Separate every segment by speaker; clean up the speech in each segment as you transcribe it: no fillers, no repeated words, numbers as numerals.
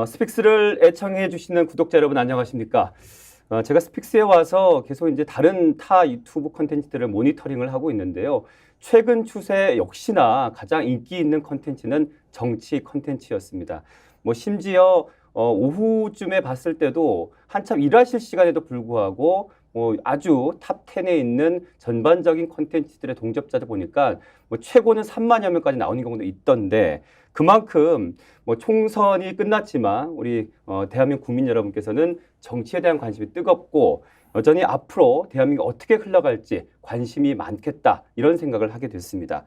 Speaker 1: 스픽스를 애청해 주시는 구독자 여러분 안녕하십니까? 제가 스픽스에 와서 계속 이제 다른 타 유튜브 콘텐츠들을 모니터링을 하고 있는데요. 최근 추세 역시나 가장 인기 있는 콘텐츠는 정치 콘텐츠였습니다. 뭐 심지어 오후쯤에 봤을 때도 한참 일하실 시간에도 불구하고 아주 탑 10에 있는 전반적인 콘텐츠들의 동접자들 보니까 최고는 3만여 명까지 나오는 경우도 있던데 그만큼 총선이 끝났지만 우리 대한민국 국민 여러분께서는 정치에 대한 관심이 뜨겁고 여전히 앞으로 대한민국이 어떻게 흘러갈지 관심이 많겠다 이런 생각을 하게 됐습니다.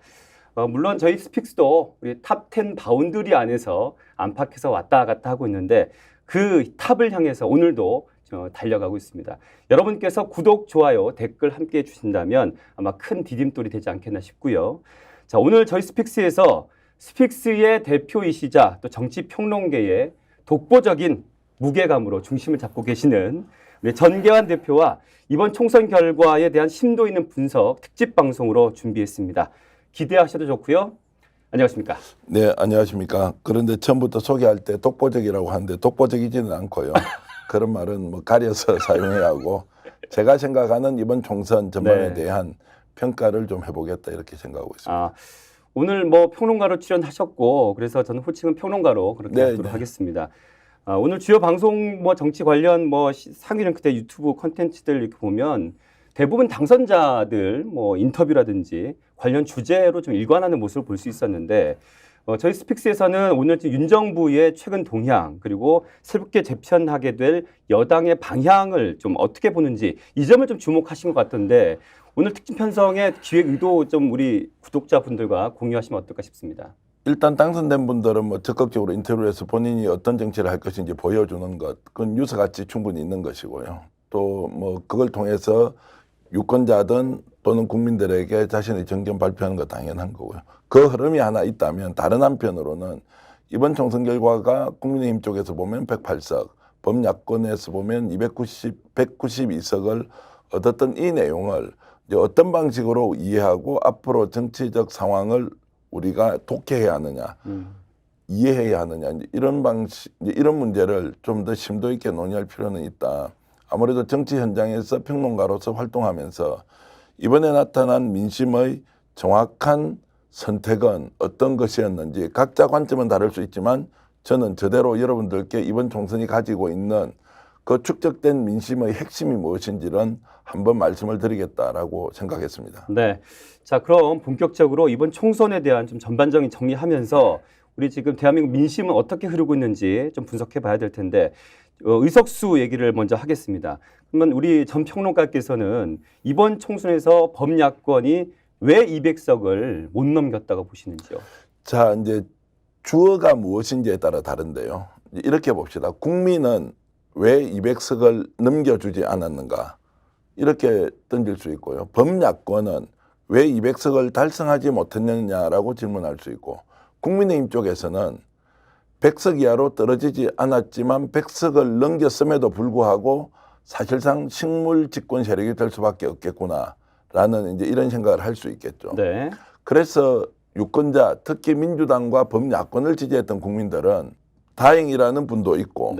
Speaker 1: 물론 저희 스픽스도 우리 탑 10 바운드리 안에서 안팎에서 왔다 갔다 하고 있는데 그 탑을 향해서 오늘도 달려가고 있습니다. 여러분께서 구독, 좋아요, 댓글 함께 해주신다면 아마 큰 디딤돌이 되지 않겠나 싶고요. 자, 오늘 저희 스픽스에서 스픽스의 대표이시자 또 정치평론계의 독보적인 무게감으로 중심을 잡고 계시는 전계환 대표와 이번 총선 결과에 대한 심도 있는 분석 특집 방송으로 준비했습니다. 기대하셔도 좋고요. 안녕하십니까?
Speaker 2: 네, 안녕하십니까? 그런데 처음부터 소개할 때 독보적이라고 하는데 독보적이지는 않고요. 그런 말은 뭐 가려서 사용해야 하고 제가 생각하는 이번 총선 전반에 대한 평가를 좀 해보겠다 이렇게 생각하고 있습니다.
Speaker 1: 오늘 평론가로 출연하셨고 그래서 저는 호칭은 평론가로 그렇게 하도록 하겠습니다. 오늘 주요 방송 정치 관련 상위는 그때 유튜브 콘텐츠들 이렇게 보면 대부분 당선자들 인터뷰라든지 관련 주제로 좀 일관하는 모습을 볼 수 있었는데 저희 스픽스에서는 오늘 윤 정부의 최근 동향 그리고 새롭게 재편하게 될 여당의 방향을 좀 어떻게 보는지 이 점을 좀 주목하신 것 같던데 오늘 특집 편성의 기획 의도 좀 우리 구독자분들과 공유하시면 어떨까 싶습니다.
Speaker 2: 일단 당선된 분들은 적극적으로 인터뷰에서 본인이 어떤 정치를 할 것인지 보여주는 것, 그건 뉴스 가치 충분히 있는 것이고요. 또 그걸 통해서 유권자든 또는 국민들에게 자신의 정견 발표하는 거 당연한 거고요. 그 흐름이 하나 있다면 다른 한편으로는 이번 총선 결과가 국민의힘 쪽에서 보면 108석, 범야권에서 보면 192석을 얻었던 이 내용을 이제 어떤 방식으로 이해하고 앞으로 정치적 상황을 우리가 독해해야 하느냐, 이해해야 하느냐 이런 방식, 이런 문제를 좀 더 심도 있게 논의할 필요는 있다. 아무래도 정치 현장에서 평론가로서 활동하면서 이번에 나타난 민심의 정확한 선택은 어떤 것이었는지 각자 관점은 다를 수 있지만 저는 저대로 여러분들께 이번 총선이 가지고 있는 그 축적된 민심의 핵심이 무엇인지는 한번 말씀을 드리겠다라고 생각했습니다.
Speaker 1: 네. 자, 그럼 본격적으로 이번 총선에 대한 좀 전반적인 정리하면서 우리 지금 대한민국 민심은 어떻게 흐르고 있는지 좀 분석해 봐야 될 텐데 의석수 얘기를 먼저 하겠습니다. 그러면 우리 전 평론가께서는 이번 총선에서 범야권이 왜 200석을 못 넘겼다고 보시는지요?
Speaker 2: 자, 이제 주어가 무엇인지에 따라 다른데요. 이렇게 봅시다. 국민은 왜 200석을 넘겨주지 않았는가? 이렇게 던질 수 있고요. 범야권은 왜 200석을 달성하지 못했느냐라고 질문할 수 있고 국민의힘 쪽에서는 100석 이하로 떨어지지 않았지만 100석을 넘겼음에도 불구하고 사실상 식물 집권 세력이 될 수밖에 없겠구나라는 이제 이런 생각을 할 수 있겠죠.
Speaker 1: 네.
Speaker 2: 그래서 유권자 특히 민주당과 범야권을 지지했던 국민들은 다행이라는 분도 있고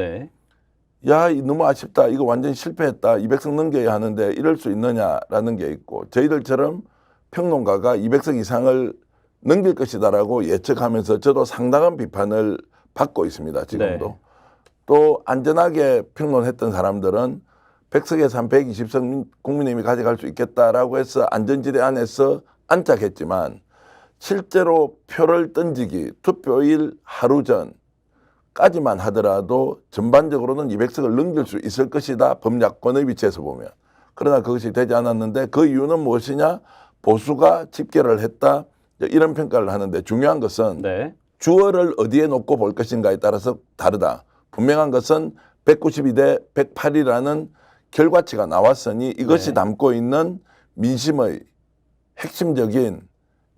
Speaker 2: 야, 너무 아쉽다. 이거 완전 실패했다. 200석 넘겨야 하는데 이럴 수 있느냐라는 게 있고 저희들처럼 평론가가 200석 이상을 넘길 것이다라고 예측하면서 저도 상당한 비판을 받고 있습니다. 지금도. 또 안전하게 평론했던 사람들은 100석에서 한 120석 국민의힘이 가져갈 수 있겠다라고 해서 안전지대 안에서 안착했지만 실제로 표를 던지기 투표일 하루 전까지만 하더라도 전반적으로는 200석을 넘길 수 있을 것이다. 범야권의 위치에서 보면. 그러나 그것이 되지 않았는데 그 이유는 무엇이냐? 보수가 집계를 했다. 이런 평가를 하는데 중요한 것은 주어를 어디에 놓고 볼 것인가에 따라서 다르다. 분명한 것은 192대 108이라는 결과치가 나왔으니 이것이 담고 있는 민심의 핵심적인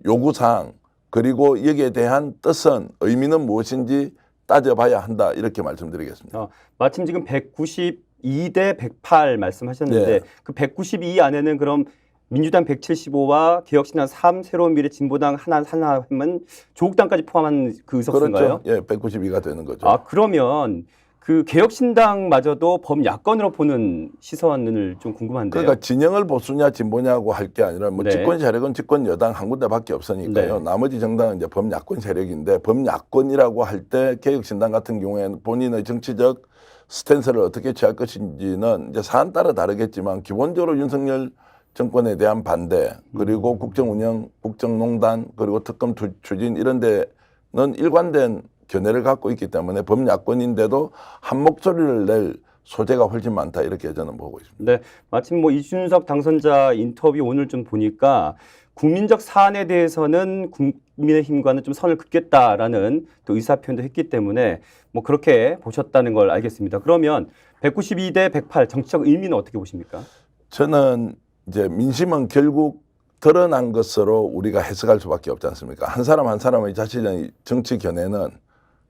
Speaker 2: 요구사항 그리고 여기에 대한 뜻은 의미는 무엇인지 따져봐야 한다. 이렇게 말씀드리겠습니다.
Speaker 1: 마침 지금 192대 108 말씀하셨는데 그 192 안에는 그럼 민주당 175와 개혁신당 3, 새로운 미래 진보당 하나 하면 조국당까지 포함한 그 의석수인가요?
Speaker 2: 그렇죠. 예, 192가 되는 거죠.
Speaker 1: 아, 그러면 그 개혁신당마저도 범야권으로 보는 시선을 좀 궁금한데요.
Speaker 2: 그러니까 진영을 보수냐 진보냐고 할 게 아니라 뭐
Speaker 1: 네.
Speaker 2: 집권 세력은 집권 여당 한 군데밖에 없으니까요.
Speaker 1: 네.
Speaker 2: 나머지 정당은 이제 범야권 세력인데 범야권이라고 할 때 개혁신당 같은 경우에는 본인의 정치적 스탠스를 어떻게 취할 것인지는 이제 사안 따라 다르겠지만 기본적으로 윤석열 정권에 대한 반대 그리고 국정운영, 국정농단 그리고 특검 추진 이런 데는 일관된 견해를 갖고 있기 때문에 범야권인데도 한 목소리를 낼 소재가 훨씬 많다 이렇게 저는 보고 있습니다.
Speaker 1: 네, 마침 뭐 이준석 당선자 인터뷰 오늘 좀 보니까 국민적 사안에 대해서는 국민의힘과는 좀 선을 긋겠다라는 또 의사표현도 했기 때문에 뭐 그렇게 보셨다는 걸 알겠습니다. 그러면 192대 108 정치적 의미는 어떻게 보십니까?
Speaker 2: 저는 이제 민심은 결국 드러난 것으로 우리가 해석할 수밖에 없지 않습니까? 한 사람 한 사람의 자신의 정치 견해는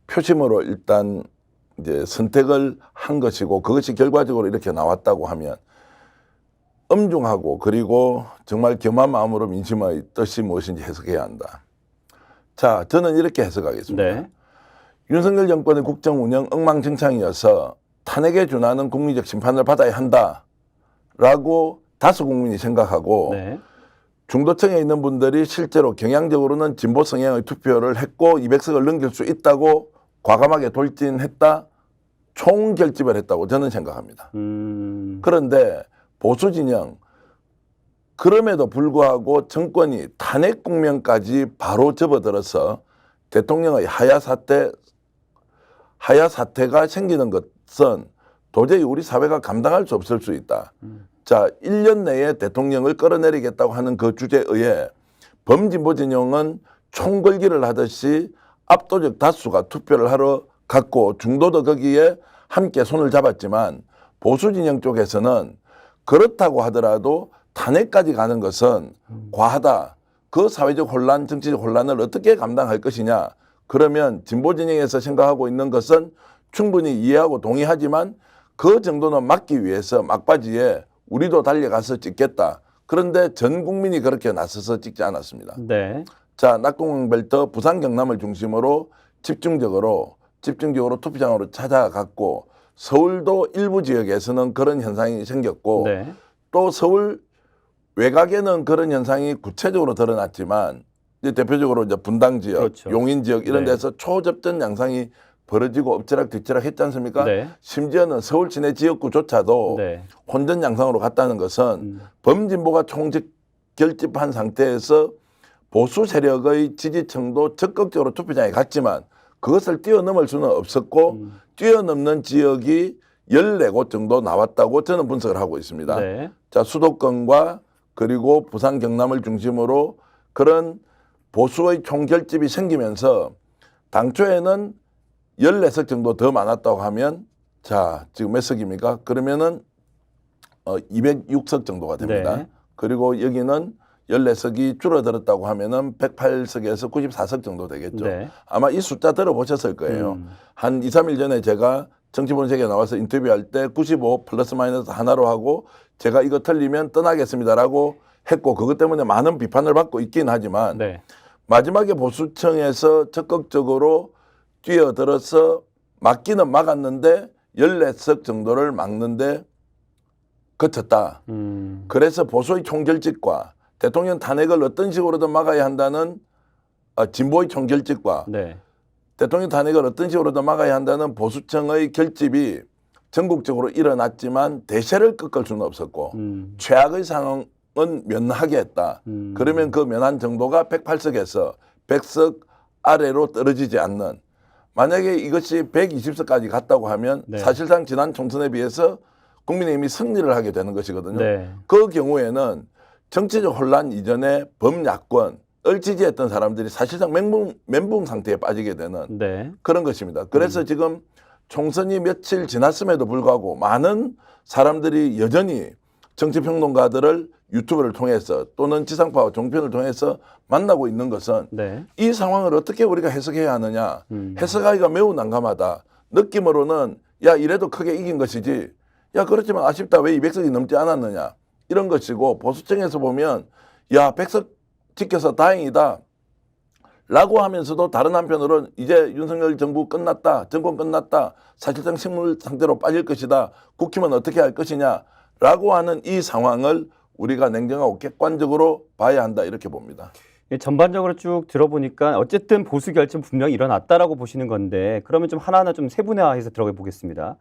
Speaker 2: 표심으로 일단 이제 선택을 한 것이고 그것이 결과적으로 이렇게 나왔다고 하면 엄중하고 그리고 정말 겸한 마음으로 민심의 뜻이 무엇인지 해석해야 한다. 자, 저는 이렇게 해석하겠습니다.
Speaker 1: 네.
Speaker 2: 윤석열 정권의 국정 운영 엉망진창이어서 탄핵에 준하는 국민적 심판을 받아야 한다라고 다수 국민이 생각하고
Speaker 1: 네.
Speaker 2: 중도층에 있는 분들이 실제로 경향적으로는 진보 성향의 투표를 했고 200석을 넘길 수 있다고 과감하게 돌진했다, 총결집을 했다고 저는 생각합니다. 그런데 보수 진영 그럼에도 불구하고 정권이 탄핵 국면까지 바로 접어들어서 대통령의 하야 사태가 생기는 것은 도저히 우리 사회가 감당할 수 없을 수 있다. 자, 1년 내에 대통령을 끌어내리겠다고 하는 그 주제에 범진보 진영은 총궐기를 하듯이 압도적 다수가 투표를 하러 갔고 중도도 거기에 함께 손을 잡았지만 보수 진영 쪽에서는 그렇다고 하더라도 탄핵까지 가는 것은 과하다. 그 사회적 혼란, 정치적 혼란을 어떻게 감당할 것이냐. 그러면 진보 진영에서 생각하고 있는 것은 충분히 이해하고 동의하지만 그 정도는 막기 위해서 막바지에 우리도 달려가서 찍겠다. 그런데 전 국민이 그렇게 나서서 찍지 않았습니다.
Speaker 1: 네.
Speaker 2: 자, 낙동강벨트 부산 경남을 중심으로 집중적으로 투표장으로 찾아갔고 서울도 일부 지역에서는 그런 현상이 생겼고
Speaker 1: 네.
Speaker 2: 또 서울 외곽에는 그런 현상이 구체적으로 드러났지만 이제 대표적으로 이제 분당 지역,
Speaker 1: 그렇죠.
Speaker 2: 용인 지역 이런
Speaker 1: 네.
Speaker 2: 데서 초접전 양상이 벌어지고 엎치락뒤치락 했지 않습니까?
Speaker 1: 네.
Speaker 2: 심지어는 서울 시내 지역구조차도
Speaker 1: 네.
Speaker 2: 혼전 양상으로 갔다는 것은 범진보가 총결집한 상태에서 보수 세력의 지지층도 적극적으로 투표장에 갔지만 그것을 뛰어넘을 수는 없었고 뛰어넘는 지역이 14곳 정도 나왔다고 저는 분석을 하고 있습니다.
Speaker 1: 네.
Speaker 2: 자, 수도권과 그리고 부산 경남을 중심으로 그런 보수의 총결집이 생기면서 당초에는 14석 정도 더 많았다고 하면 자, 지금 몇 석입니까? 그러면은 206석 정도가 됩니다.
Speaker 1: 네.
Speaker 2: 그리고 여기는 14석이 줄어들었다고 하면은 108석에서 94석 정도 되겠죠.
Speaker 1: 네.
Speaker 2: 아마 이 숫자 들어보셨을 거예요. 한 2, 3일 전에 제가 정치본색에 나와서 인터뷰할 때 95 플러스 마이너스 하나로 하고 제가 이거 틀리면 떠나겠습니다라고 했고 그것 때문에 많은 비판을 받고 있긴 하지만
Speaker 1: 네.
Speaker 2: 마지막에 보수층에서 적극적으로 뛰어들어서 막기는 막았는데 14석 정도를 막는데 그쳤다. 그래서 보수의 총결집과 대통령 탄핵을 어떤 식으로든 막아야 한다는 진보의 총결집과
Speaker 1: 네.
Speaker 2: 대통령 탄핵을 어떤 식으로든 막아야 한다는 보수층의 결집이 전국적으로 일어났지만 대세를 꺾을 수는 없었고 최악의 상황은 면하게 했다. 그러면 그 면한 정도가 108석에서 100석 아래로 떨어지지 않는 만약에 이것이 120석까지 갔다고 하면
Speaker 1: 네.
Speaker 2: 사실상 지난 총선에 비해서 국민의힘이 승리를 하게 되는 것이거든요.
Speaker 1: 네.
Speaker 2: 그 경우에는 정치적 혼란 이전에 범야권을 지지했던 사람들이 사실상 멘붕 상태에 빠지게 되는
Speaker 1: 네.
Speaker 2: 그런 것입니다. 그래서 지금 총선이 며칠 지났음에도 불구하고 많은 사람들이 여전히 정치평론가들을 유튜브를 통해서 또는 지상파와 종편을 통해서 만나고 있는 것은
Speaker 1: 네.
Speaker 2: 이 상황을 어떻게 우리가 해석해야 하느냐. 해석하기가 매우 난감하다. 느낌으로는 야 이래도 크게 이긴 것이지. 야 그렇지만 아쉽다. 왜 200석이 넘지 않았느냐. 이런 것이고 보수층에서 보면 야 100석 지켜서 다행이다 라고 하면서도 다른 한편으로는 이제 윤석열 정부 끝났다. 정권 끝났다. 사실상 식물 상태로 빠질 것이다. 국힘은 어떻게 할 것이냐 라고 하는 이 상황을 우리가 냉정하고 객관적으로 봐야 한다 이렇게 봅니다.
Speaker 1: 전반적으로 쭉 들어보니까 어쨌든 보수 결정 분명히 일어났다라고 보시는 건데 그러면 좀 하나하나 좀 세분화해서 들어가 보겠습니다.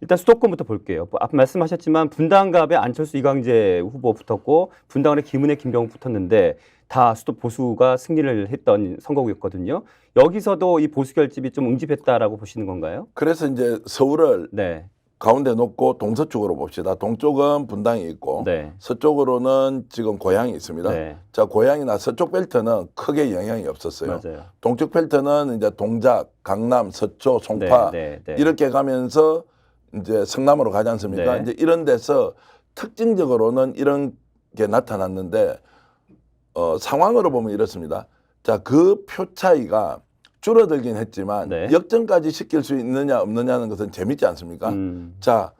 Speaker 1: 일단 수도권부터 볼게요. 아까 말씀하셨지만 분당갑에 안철수 이광재 후보 붙었고 분당을에 김은혜 김병욱 붙었는데 다 수도 보수가 승리를 했던 선거구였거든요. 여기서도 이 보수 결집이 좀 응집했다라고 보시는 건가요?
Speaker 2: 그래서 이제 서울을
Speaker 1: 네.
Speaker 2: 가운데 놓고 동서쪽으로 봅시다. 동쪽은 분당이 있고
Speaker 1: 네.
Speaker 2: 서쪽으로는 지금 고향이 있습니다.
Speaker 1: 네.
Speaker 2: 자, 고향이나 서쪽 벨트는 크게 영향이 없었어요.
Speaker 1: 맞아요.
Speaker 2: 동쪽 벨트는 이제 동작, 강남, 서초, 송파 이렇게 가면서 이제 성남으로 가지 않습니까?
Speaker 1: 네.
Speaker 2: 이제 이런 데서 특징적으로는 이런 게 나타났는데 상황으로 보면 이렇습니다. 자, 그 표 차이가 줄어들긴 했지만
Speaker 1: 네.
Speaker 2: 역전까지 시킬 수 있느냐 없느냐는 것은 재밌지 않습니까? 자,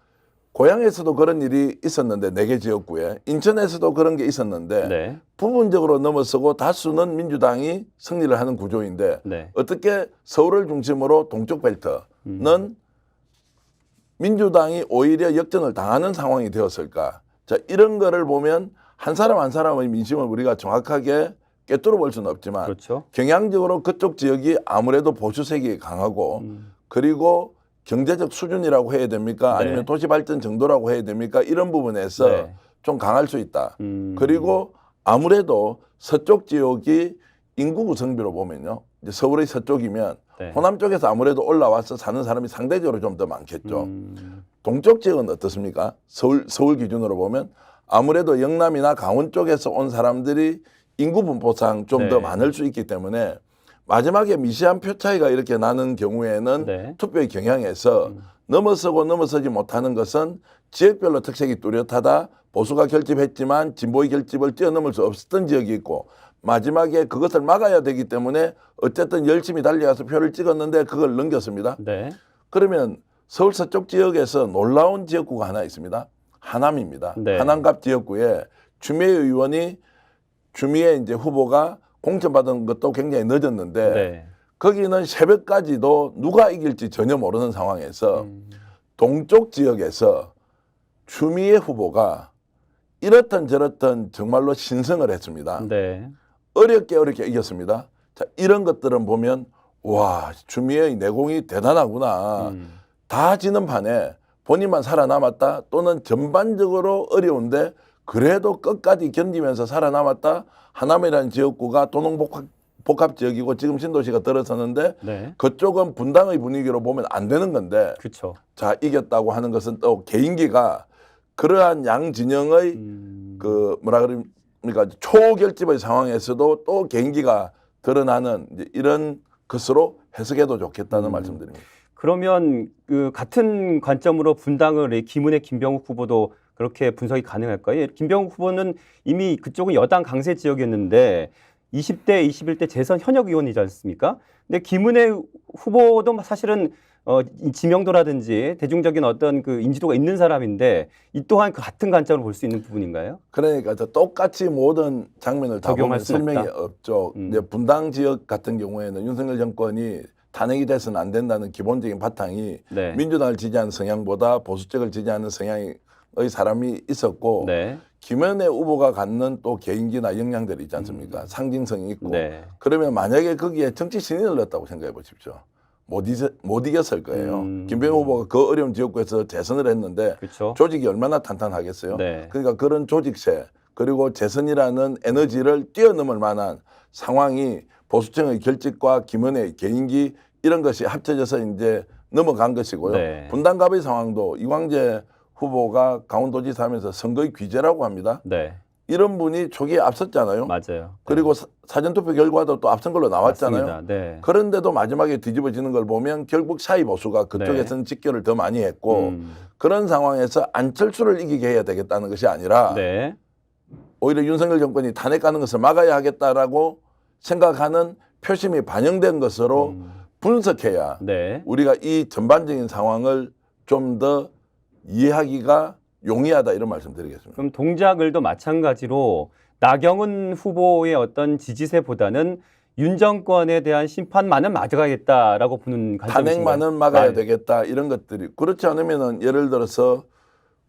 Speaker 2: 고향에서도 그런 일이 있었는데 4개 지역구에 인천에서도 그런 게 있었는데
Speaker 1: 네.
Speaker 2: 부분적으로 넘어서고 다수는 민주당이 승리를 하는 구조인데
Speaker 1: 네.
Speaker 2: 어떻게 서울을 중심으로 동쪽 벨트는 민주당이 오히려 역전을 당하는 상황이 되었을까? 자, 이런 거를 보면 한 사람 한 사람의 민심을 우리가 정확하게 꿰뚫어 볼 수는 없지만
Speaker 1: 그렇죠.
Speaker 2: 경향적으로 그쪽 지역이 아무래도 보수색이 강하고 그리고 경제적 수준이라고 해야 됩니까? 아니면
Speaker 1: 네.
Speaker 2: 도시 발전 정도라고 해야 됩니까? 이런 부분에서
Speaker 1: 네.
Speaker 2: 좀 강할 수 있다. 그리고 아무래도 서쪽 지역이 인구 구성비로 보면요. 이제 서울의 서쪽이면
Speaker 1: 네.
Speaker 2: 호남 쪽에서 아무래도 올라와서 사는 사람이 상대적으로 좀 더 많겠죠. 동쪽 지역은 어떻습니까? 서울 기준으로 보면 아무래도 영남이나 강원 쪽에서 온 사람들이 인구 분포상 좀 더
Speaker 1: 네.
Speaker 2: 많을 수 있기 때문에 마지막에 미세한 표 차이가 이렇게 나는 경우에는
Speaker 1: 네.
Speaker 2: 투표의 경향에서 넘어서고 넘어서지 못하는 것은 지역별로 특색이 뚜렷하다. 보수가 결집했지만 진보의 결집을 뛰어넘을 수 없었던 지역이 있고 마지막에 그것을 막아야 되기 때문에 어쨌든 열심히 달려가서 표를 찍었는데 그걸 넘겼습니다.
Speaker 1: 네.
Speaker 2: 그러면 서울 서쪽 지역에서 놀라운 지역구가 하나 있습니다. 하남입니다.
Speaker 1: 네.
Speaker 2: 하남갑 지역구에 추미애 의원이 추미애 이제 후보가 공천받은 것도 굉장히 늦었는데
Speaker 1: 네.
Speaker 2: 거기는 새벽까지도 누가 이길지 전혀 모르는 상황에서 동쪽 지역에서 추미애 후보가 이렇든 저렇든 정말로 신성을 했습니다.
Speaker 1: 네.
Speaker 2: 어렵게 이겼습니다. 자, 이런 것들은 보면 와, 추미애의 내공이 대단하구나. 다 지는 판에 본인만 살아남았다 또는 전반적으로 어려운데 그래도 끝까지 견디면서 살아남았다. 하남이라는 지역구가 도농복합 지역이고 지금 신도시가 들어서는데
Speaker 1: 네.
Speaker 2: 그쪽은 분당의 분위기로 보면 안 되는 건데
Speaker 1: 그렇죠.
Speaker 2: 자, 이겼다고 하는 것은 또 개인기가 그러한 양 진영의 그 뭐라 그럽니까 초결집의 상황에서도 또 개인기가 드러나는 이제 이런 것으로 해석해도 좋겠다는 말씀드립니다.
Speaker 1: 그러면 그 같은 관점으로 분당을 김은혜 김병욱 후보도 그렇게 분석이 가능할까요? 김병욱 후보는 이미 그쪽은 여당 강세 지역이었는데 20대, 21대 재선 현역 의원이지 않습니까? 근데 김은혜 후보도 사실은 지명도라든지 대중적인 어떤 그 인지도가 있는 사람인데 이 또한 그 같은 관점으로 볼 수 있는 부분인가요?
Speaker 2: 그러니까 똑같이 모든 장면을 다
Speaker 1: 적용할
Speaker 2: 보면
Speaker 1: 수는
Speaker 2: 설명이
Speaker 1: 없다.
Speaker 2: 없죠. 이제 분당 지역 같은 경우에는 윤석열 정권이 탄핵이 돼서는 안 된다는 기본적인 바탕이
Speaker 1: 네.
Speaker 2: 민주당을 지지하는 성향보다 보수 쪽을 지지하는 성향의 사람이 있었고
Speaker 1: 네.
Speaker 2: 김은혜 후보가 갖는 또 개인기나 역량들이 있지 않습니까? 상징성이 있고
Speaker 1: 네.
Speaker 2: 그러면 만약에 거기에 정치 신인을 넣었다고 생각해 보십시오. 못 이겼을 거예요. 김병욱 후보가 그 어려운 지역구에서 재선을 했는데
Speaker 1: 그렇죠.
Speaker 2: 조직이 얼마나 탄탄하겠어요.
Speaker 1: 네.
Speaker 2: 그러니까 그런 조직세 그리고 재선이라는 에너지를 뛰어넘을 만한 상황이 보수층의 결집과 김은혜의 개인기 이런 것이 합쳐져서 이제 넘어간 것이고요.
Speaker 1: 네.
Speaker 2: 분당갑의 상황도 이광재 후보가 강원도지사 하면서 선거의 귀재라고 합니다.
Speaker 1: 네.
Speaker 2: 이런 분이 초기에 앞섰잖아요.
Speaker 1: 맞아요.
Speaker 2: 그리고 사전투표 결과도 또 앞선 걸로 나왔잖아요.
Speaker 1: 맞습니다. 네.
Speaker 2: 그런데도 마지막에 뒤집어지는 걸 보면 결국 샤이 보수가 그쪽에서는 직결을 더 많이 했고 그런 상황에서 안철수를 이기게 해야 되겠다는 것이 아니라
Speaker 1: 네.
Speaker 2: 오히려 윤석열 정권이 탄핵하는 것을 막아야 하겠다라고 생각하는 표심이 반영된 것으로 분석해야
Speaker 1: 네.
Speaker 2: 우리가 이 전반적인 상황을 좀 더 이해하기가 용이하다 이런 말씀드리겠습니다.
Speaker 1: 그럼 동작을도 마찬가지로 나경원 후보의 어떤 지지세보다는 윤 정권에 대한 심판만은 막아야겠다라고 보는 관점이신가요?
Speaker 2: 탄핵만은 막아야 되겠다 이런 것들이 그렇지 않으면은 예를 들어서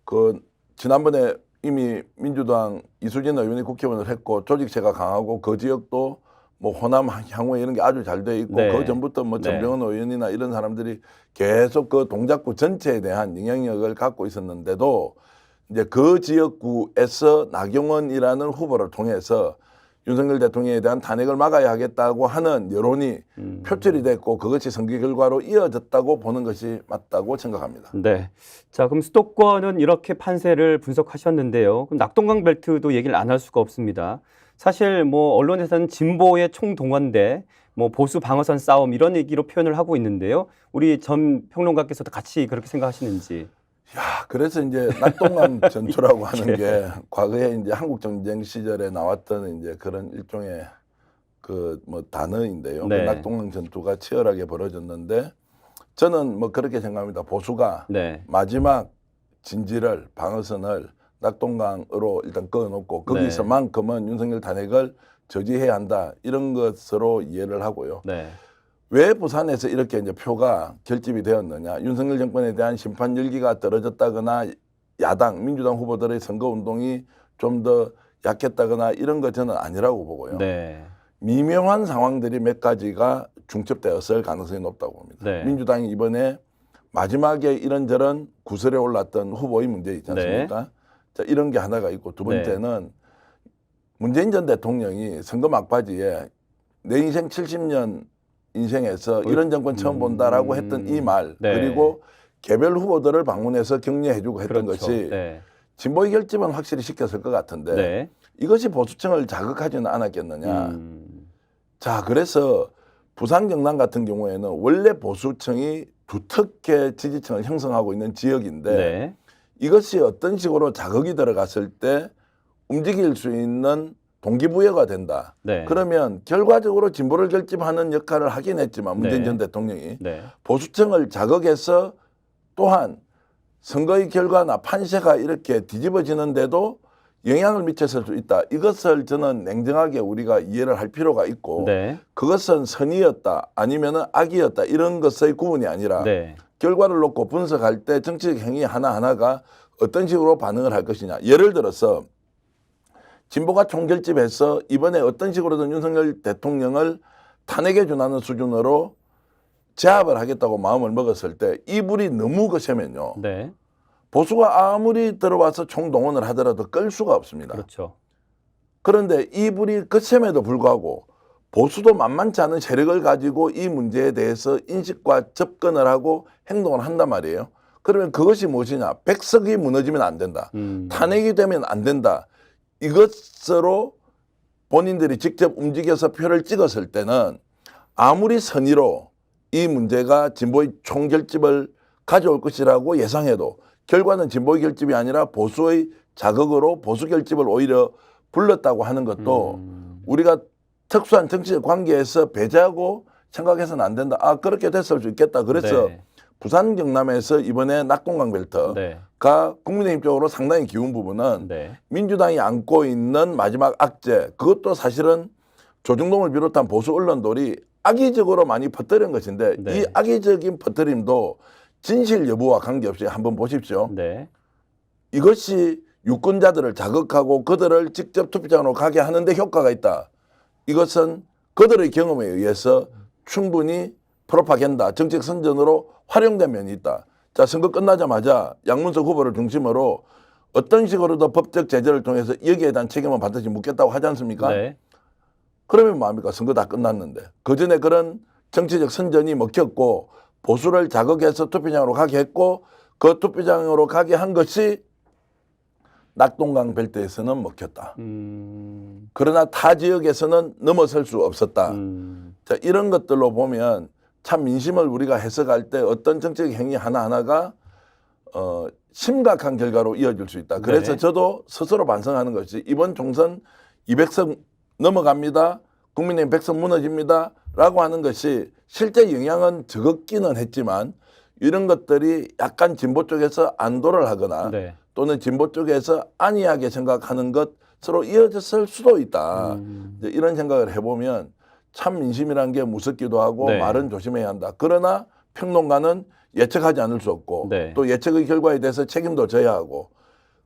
Speaker 2: 그 지난번에 이미 민주당 이수진 의원이 국회의원을 했고 조직체가 강하고 그 지역도 뭐 호남 향후에 이런 게 아주 잘 돼 있고
Speaker 1: 네.
Speaker 2: 그 전부터 뭐
Speaker 1: 네.
Speaker 2: 전병헌 의원이나 이런 사람들이 계속 그 동작구 전체에 대한 영향력을 갖고 있었는데도 이제 그 지역구에서 나경원이라는 후보를 통해서 윤석열 대통령에 대한 탄핵을 막아야 하겠다고 하는 여론이 표출이 됐고 그것이 선거 결과로 이어졌다고 보는 것이 맞다고 생각합니다.
Speaker 1: 네. 자, 그럼 수도권은 이렇게 판세를 분석하셨는데요. 그럼 낙동강 벨트도 얘기를 안 할 수가 없습니다. 사실 뭐 언론에서는 진보의 총동원대, 뭐 보수 방어선 싸움 이런 얘기로 표현을 하고 있는데요. 우리 전 평론가께서도 같이 그렇게 생각하시는지.
Speaker 2: 야, 그래서 이제 낙동강 전투라고 하는
Speaker 1: 예.
Speaker 2: 게 과거에 이제 한국 전쟁 시절에 나왔던 이제 그런 일종의 그 뭐 단어인데요.
Speaker 1: 네.
Speaker 2: 그 낙동강 전투가 치열하게 벌어졌는데 저는 뭐 그렇게 생각합니다. 보수가
Speaker 1: 네.
Speaker 2: 마지막 진지를 방어선을 낙동강으로 일단 그어놓고
Speaker 1: 네.
Speaker 2: 거기서만큼은 윤석열 탄핵을 저지해야 한다 이런 것으로 이해를 하고요.
Speaker 1: 네.
Speaker 2: 왜 부산에서 이렇게 이제 표가 결집이 되었느냐? 윤석열 정권에 대한 심판 열기가 떨어졌다거나 야당 민주당 후보들의 선거 운동이 좀 더 약했다거나 이런 거 저는 아니라고 보고요.
Speaker 1: 네.
Speaker 2: 미묘한 상황들이 몇 가지가 중첩되었을 가능성이 높다고 봅니다.
Speaker 1: 네.
Speaker 2: 민주당이 이번에 마지막에 이런저런 구설에 올랐던 후보의 문제 있지 않습니까?
Speaker 1: 네.
Speaker 2: 자, 이런 게 하나가 있고 두 번째는 문재인 전 대통령이 선거 막바지에 내 인생 70년 인생에서 이런 정권 처음 본다라고 했던 이 말
Speaker 1: 네.
Speaker 2: 그리고 개별 후보들을 방문해서 격려해주고 했던
Speaker 1: 그렇죠.
Speaker 2: 것이
Speaker 1: 네.
Speaker 2: 진보의 결집은 확실히 시켰을 것 같은데
Speaker 1: 네.
Speaker 2: 이것이 보수층을 자극하지는 않았겠느냐. 자, 그래서 부산 경남 같은 경우에는 원래 보수층이 두텁게 지지층을 형성하고 있는 지역인데
Speaker 1: 네.
Speaker 2: 이것이 어떤 식으로 자극이 들어갔을 때 움직일 수 있는 동기부여가 된다.
Speaker 1: 네.
Speaker 2: 그러면 결과적으로 진보를 결집하는 역할을 하긴 했지만 문재인
Speaker 1: 네.
Speaker 2: 전 대통령이
Speaker 1: 네.
Speaker 2: 보수층을 자극해서 또한 선거의 결과나 판세가 이렇게 뒤집어지는데도 영향을 미쳤을 수 있다. 이것을 저는 냉정하게 우리가 이해를 할 필요가 있고
Speaker 1: 네.
Speaker 2: 그것은 선의였다 아니면은 악이었다 이런 것의 구분이 아니라
Speaker 1: 네.
Speaker 2: 결과를 놓고 분석할 때 정치적 행위 하나하나가 어떤 식으로 반응을 할 것이냐. 예를 들어서 진보가 총결집해서 이번에 어떤 식으로든 윤석열 대통령을 탄핵에 준하는 수준으로 제압을 하겠다고 마음을 먹었을 때 이 불이 너무 거세면요.
Speaker 1: 네.
Speaker 2: 보수가 아무리 들어와서 총동원을 하더라도 끌 수가 없습니다.
Speaker 1: 그렇죠.
Speaker 2: 그런데 이 불이 거셈에도 불구하고 보수도 만만치 않은 세력을 가지고 이 문제에 대해서 인식과 접근을 하고 행동을 한단 말이에요. 그러면 그것이 무엇이냐. 백석이 무너지면 안 된다. 탄핵이 되면 안 된다. 이것으로 본인들이 직접 움직여서 표를 찍었을 때는 아무리 선의로 이 문제가 진보의 총결집을 가져올 것이라고 예상해도 결과는 진보의 결집이 아니라 보수의 자극으로 보수 결집을 오히려 불렀다고 하는 것도 우리가 특수한 정치적 관계에서 배제하고 생각해서는 안 된다. 아, 그렇게 됐을 수 있겠다. 그래서
Speaker 1: 네.
Speaker 2: 부산 경남에서 이번에 낙동강 벨트가
Speaker 1: 네.
Speaker 2: 국민의힘 쪽으로 상당히 기운 부분은
Speaker 1: 네.
Speaker 2: 민주당이 안고 있는 마지막 악재 그것도 사실은 조중동을 비롯한 보수 언론들이 악의적으로 많이 퍼뜨린 것인데
Speaker 1: 네.
Speaker 2: 이 악의적인 퍼뜨림도 진실 여부와 관계없이 한번 보십시오.
Speaker 1: 네.
Speaker 2: 이것이 유권자들을 자극하고 그들을 직접 투표장으로 가게 하는데 효과가 있다. 이것은 그들의 경험에 의해서 충분히 프로파간다, 정책 선전으로 활용된 면이 있다. 자, 선거 끝나자마자 양문석 후보를 중심으로 어떤 식으로도 법적 제재를 통해서 여기에 대한 책임은 반드시 묻겠다고 하지 않습니까?
Speaker 1: 네.
Speaker 2: 그러면 뭐합니까? 선거 다 끝났는데. 그전에 그런 정치적 선전이 먹혔고 보수를 자극해서 투표장으로 가게 했고 그 투표장으로 가게 한 것이 낙동강 벨트에서는 먹혔다. 그러나 타 지역에서는 넘어설 수 없었다. 자, 이런 것들로 보면 참 민심을 우리가 해석할 때 어떤 정책 행위 하나하나가 심각한 결과로 이어질 수 있다. 그래서
Speaker 1: 네.
Speaker 2: 저도 스스로 반성하는 것이 이번 총선 200석 넘어갑니다. 국민의힘 100석 무너집니다. 라고 하는 것이 실제 영향은 적었기는 했지만 이런 것들이 약간 진보 쪽에서 안도를 하거나
Speaker 1: 네.
Speaker 2: 또는 진보 쪽에서 안이하게 생각하는 것으로 이어졌을 수도 있다. 이제 이런 생각을 해보면 참 민심이라는 게 무섭기도 하고
Speaker 1: 네.
Speaker 2: 말은 조심해야 한다. 그러나 평론가는 예측하지 않을 수 없고
Speaker 1: 네.
Speaker 2: 또 예측의 결과에 대해서 책임도 져야 하고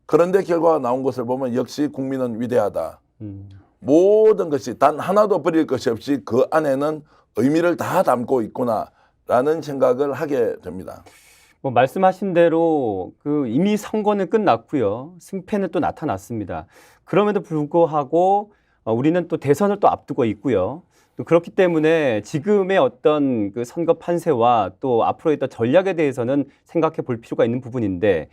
Speaker 2: 그런데 결과가 나온 것을 보면 역시 국민은 위대하다. 모든 것이 단 하나도 버릴 것이 없이 그 안에는 의미를 다 담고 있구나라는 생각을 하게 됩니다.
Speaker 1: 뭐 말씀하신 대로 그 이미 선거는 끝났고요. 승패는 또 나타났습니다. 그럼에도 불구하고 우리는 또 대선을 또 앞두고 있고요. 또 그렇기 때문에 지금의 어떤 그 선거 판세와 또 앞으로의 또 전략에 대해서는 생각해 볼 필요가 있는 부분인데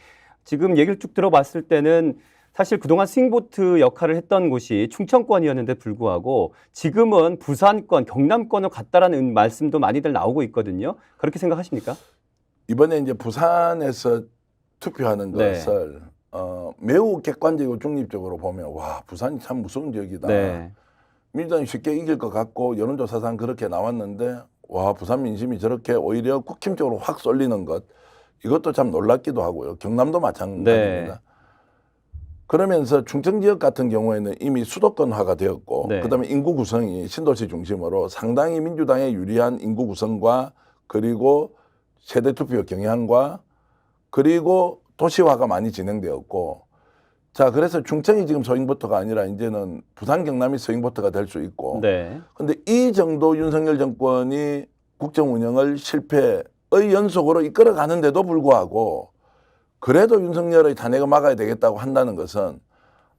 Speaker 1: 지금 얘기를 쭉 들어봤을 때는 사실 그동안 스윙보트 역할을 했던 곳이 충청권이었는데 불구하고 지금은 부산권, 경남권으로 갔다라는 말씀도 많이들 나오고 있거든요. 그렇게 생각하십니까?
Speaker 2: 이번에 이제 부산에서 투표하는
Speaker 1: 네.
Speaker 2: 것을 매우 객관적이고 중립적으로 보면 와 부산이 참 무서운 지역이다.
Speaker 1: 네.
Speaker 2: 민주당이 쉽게 이길 것 같고 여론조사상 그렇게 나왔는데 와 부산 민심이 저렇게 오히려 국힘적으로 확 쏠리는 것 이것도 참 놀랍기도 하고요. 경남도 마찬가지입니다.
Speaker 1: 네.
Speaker 2: 그러면서 충청 지역 같은 경우에는 이미 수도권화가 되었고
Speaker 1: 네.
Speaker 2: 그다음에 인구 구성이 신도시 중심으로 상당히 민주당에 유리한 인구 구성과 그리고 세대 투표 경향과 그리고 도시화가 많이 진행되었고 자 그래서 충청이 지금 서행보트가 아니라 이제는 부산 경남이 서행보트가 될 수 있고
Speaker 1: 네.
Speaker 2: 근데 이 정도 윤석열 정권이 국정 운영을 실패의 연속으로 이끌어가는데도 불구하고 그래도 윤석열의 탄핵을 막아야 되겠다고 한다는 것은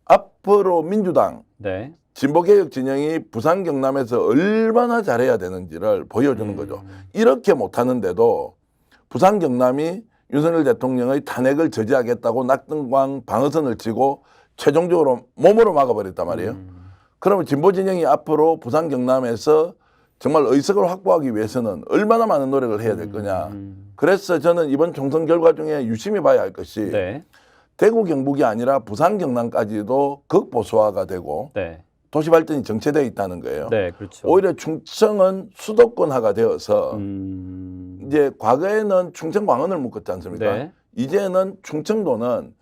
Speaker 2: 앞으로 민주당
Speaker 1: 네.
Speaker 2: 진보개혁 진영이 부산 경남에서 얼마나 잘해야 되는지를 보여주는 거죠. 이렇게 못하는데도 부산 경남이 윤석열 대통령의 탄핵을 저지하겠다고 낙동강 방어선을 치고 최종적으로 몸으로 막아버렸단 말이에요. 그러면 진보 진영이 앞으로 부산 경남에서 정말 의석을 확보하기 위해서는 얼마나 많은 노력을 해야 될 거냐. 그래서 저는 이번 총선 결과 중에 유심히 봐야 할 것이
Speaker 1: 네.
Speaker 2: 대구 경북이 아니라 부산 경남까지도 극보수화가 되고
Speaker 1: 네.
Speaker 2: 도시 발전이 정체되어 있다는 거예요.
Speaker 1: 네. 그렇죠.
Speaker 2: 오히려 충청은 수도권화가 되어서 이제 과거에는 충청 광원을 묶었지 않습니까?
Speaker 1: 네.
Speaker 2: 이제는 충청도는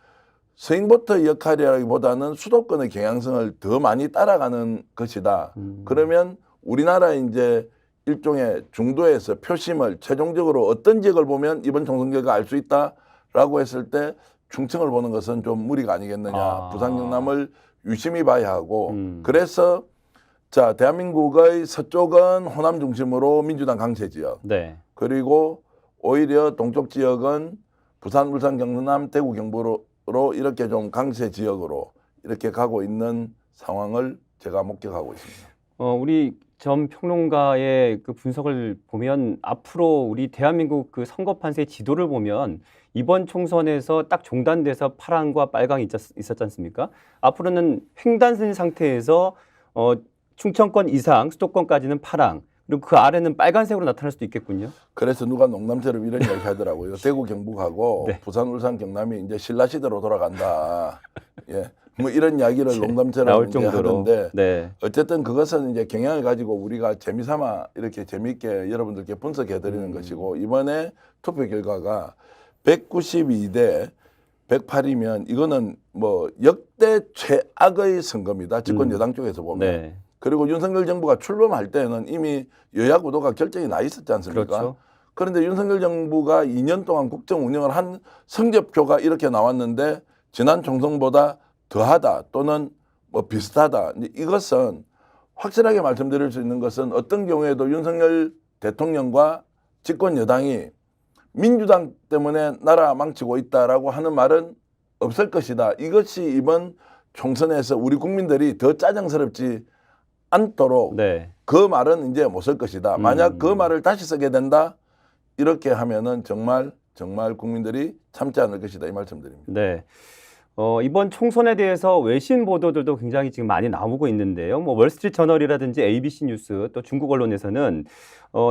Speaker 2: 스윙보트 역할이라기보다는 수도권의 경향성을 더 많이 따라가는 것이다. 그러면 우리나라 이제 일종의 중도에서 표심을 최종적으로 어떤 지역을 보면 이번 총선 결과 알 수 있다라고 했을 때 충청을 보는 것은 좀 무리가 아니겠느냐. 부산 경남을 유심히 봐야 하고 그래서 자 대한민국의 서쪽은 호남 중심으로 민주당 강세 지역
Speaker 1: 네.
Speaker 2: 그리고 오히려 동쪽 지역은 부산, 울산, 경남, 대구, 경북으로 이렇게 좀 강세 지역으로 이렇게 가고 있는 상황을 제가 목격하고 있습니다.
Speaker 1: 우리 전 평론가의 그 분석을 보면 앞으로 우리 대한민국 그 선거 판세의 지도를 보면 이번 총선에서 딱 종단돼서 파랑과 빨강이 있었지 않습니까? 앞으로는 횡단선 상태에서 충청권 이상 수도권까지는 파랑 그리고 그 아래는 빨간색으로 나타날 수도 있겠군요.
Speaker 2: 그래서 누가 농담처럼 이런 이야기 하더라고요. 대구 경북하고
Speaker 1: 네.
Speaker 2: 부산 울산 경남이 이제 신라 시대로 돌아간다. 예. 뭐 이런 이야기를 농담처럼
Speaker 1: 나올
Speaker 2: 이제
Speaker 1: 정도로.
Speaker 2: 하는데
Speaker 1: 네.
Speaker 2: 어쨌든 그것은 이제 경향을 가지고 우리가 재미삼아 이렇게 재미있게 여러분들께 분석해 드리는 것이고 이번에 투표 결과가 192대 108이면 이거는 뭐 역대 최악의 선거입니다. 집권 여당 쪽에서 보면.
Speaker 1: 네.
Speaker 2: 그리고 윤석열 정부가 출범할 때는 이미 여야 구도가 결정이 나 있었지 않습니까?
Speaker 1: 그렇죠.
Speaker 2: 그런데 윤석열 정부가 2년 동안 국정 운영을 한 성적표가 이렇게 나왔는데 지난 총선보다 더하다 또는 뭐 비슷하다. 이것은 확실하게 말씀드릴 수 있는 것은 어떤 경우에도 윤석열 대통령과 집권 여당이 민주당 때문에 나라 망치고 있다라고 하는 말은 없을 것이다. 이것이 이번 총선에서 우리 국민들이 더 짜증스럽지 않도록
Speaker 1: 네.
Speaker 2: 그 말은 이제 못 쓸 것이다. 만약 그 말을 다시 쓰게 된다 이렇게 하면은 정말 국민들이 참지 않을 것이다 이 말씀드립니다.
Speaker 1: 네. 이번 총선에 대해서 외신 보도들도 굉장히 지금 많이 나오고 있는데요. 뭐 월스트리트 저널이라든지 ABC 뉴스 또 중국 언론에서는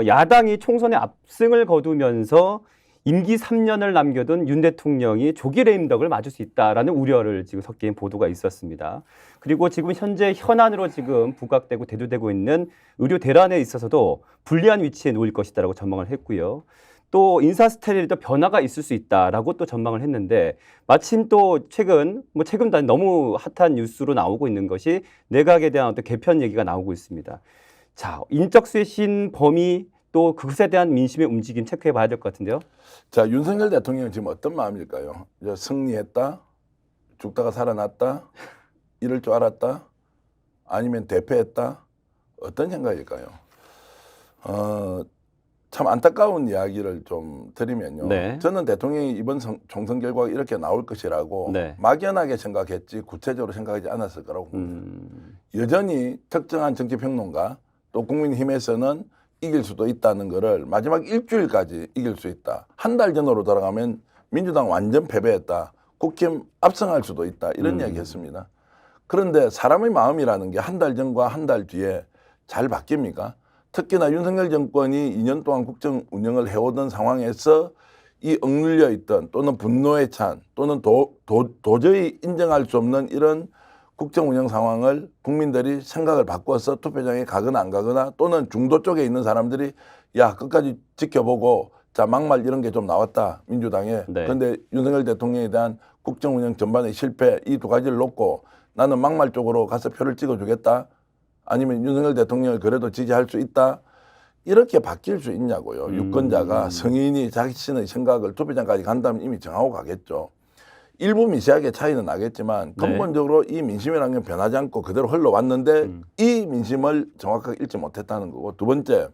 Speaker 1: 야당이 총선에 압승을 거두면서 임기 3년을 남겨둔 윤 대통령이 조기 레임덕을 맞을 수 있다라는 우려를 지금 섞인 보도가 있었습니다. 그리고 지금 현재 현안으로 지금 부각되고 대두되고 있는 의료 대란에 있어서도 불리한 위치에 놓일 것이다라고 전망을 했고요. 또 인사 스타일에 또 변화가 있을 수 있다라고 또 전망을 했는데 마침 또 최근 최근도 아니 너무 핫한 뉴스로 나오고 있는 것이 내각에 대한 어떤 개편 얘기가 나오고 있습니다. 자, 인적 쇄신 범위 또 그것에 대한 민심의 움직임 체크해 봐야 될 것 같은데요.
Speaker 2: 자, 윤석열 대통령은 지금 어떤 마음일까요? 이제 승리했다? 죽다가 살아났다? 이럴 줄 알았다? 아니면 대패했다? 어떤 생각일까요? 참 안타까운 이야기를 좀 드리면요.
Speaker 1: 네.
Speaker 2: 저는 대통령이 이번 총선 결과가 이렇게 나올 것이라고
Speaker 1: 네.
Speaker 2: 막연하게 생각했지 구체적으로 생각하지 않았을 거라고 봅니다. 여전히 특정한 정치평론가 또 국민의힘에서는 이길 수도 있다는 거를 마지막 일주일까지 이길 수 있다. 한 달 전으로 돌아가면 민주당 완전 패배했다. 국힘 압승할 수도 있다. 이런 이야기 했습니다. 그런데 사람의 마음이라는 게 한 달 전과 한 달 뒤에 잘 바뀝니까? 특히나 윤석열 정권이 2년 동안 국정 운영을 해오던 상황에서 이 억눌려 있던 또는 분노에 찬 또는 도저히 인정할 수 없는 이런 국정 운영 상황을 국민들이 생각을 바꿔서 투표장에 가거나 안 가거나 또는 중도 쪽에 있는 사람들이 야 끝까지 지켜보고 자 막말 이런 게 좀 나왔다 민주당에.
Speaker 1: 네.
Speaker 2: 그런데 윤석열 대통령에 대한 국정 운영 전반의 실패 이 두 가지를 놓고 나는 막말 쪽으로 가서 표를 찍어주겠다. 아니면 윤석열 대통령을 그래도 지지할 수 있다. 이렇게 바뀔 수 있냐고요. 유권자가 성인이 자신의 생각을 투표장까지 간다면 이미 정하고 가겠죠. 일부 미세하게 차이는 나겠지만 근본적으로 이 민심이라는 건 변하지 않고 그대로 흘러왔는데 이 민심을 정확하게 읽지 못했다는 거고, 두 번째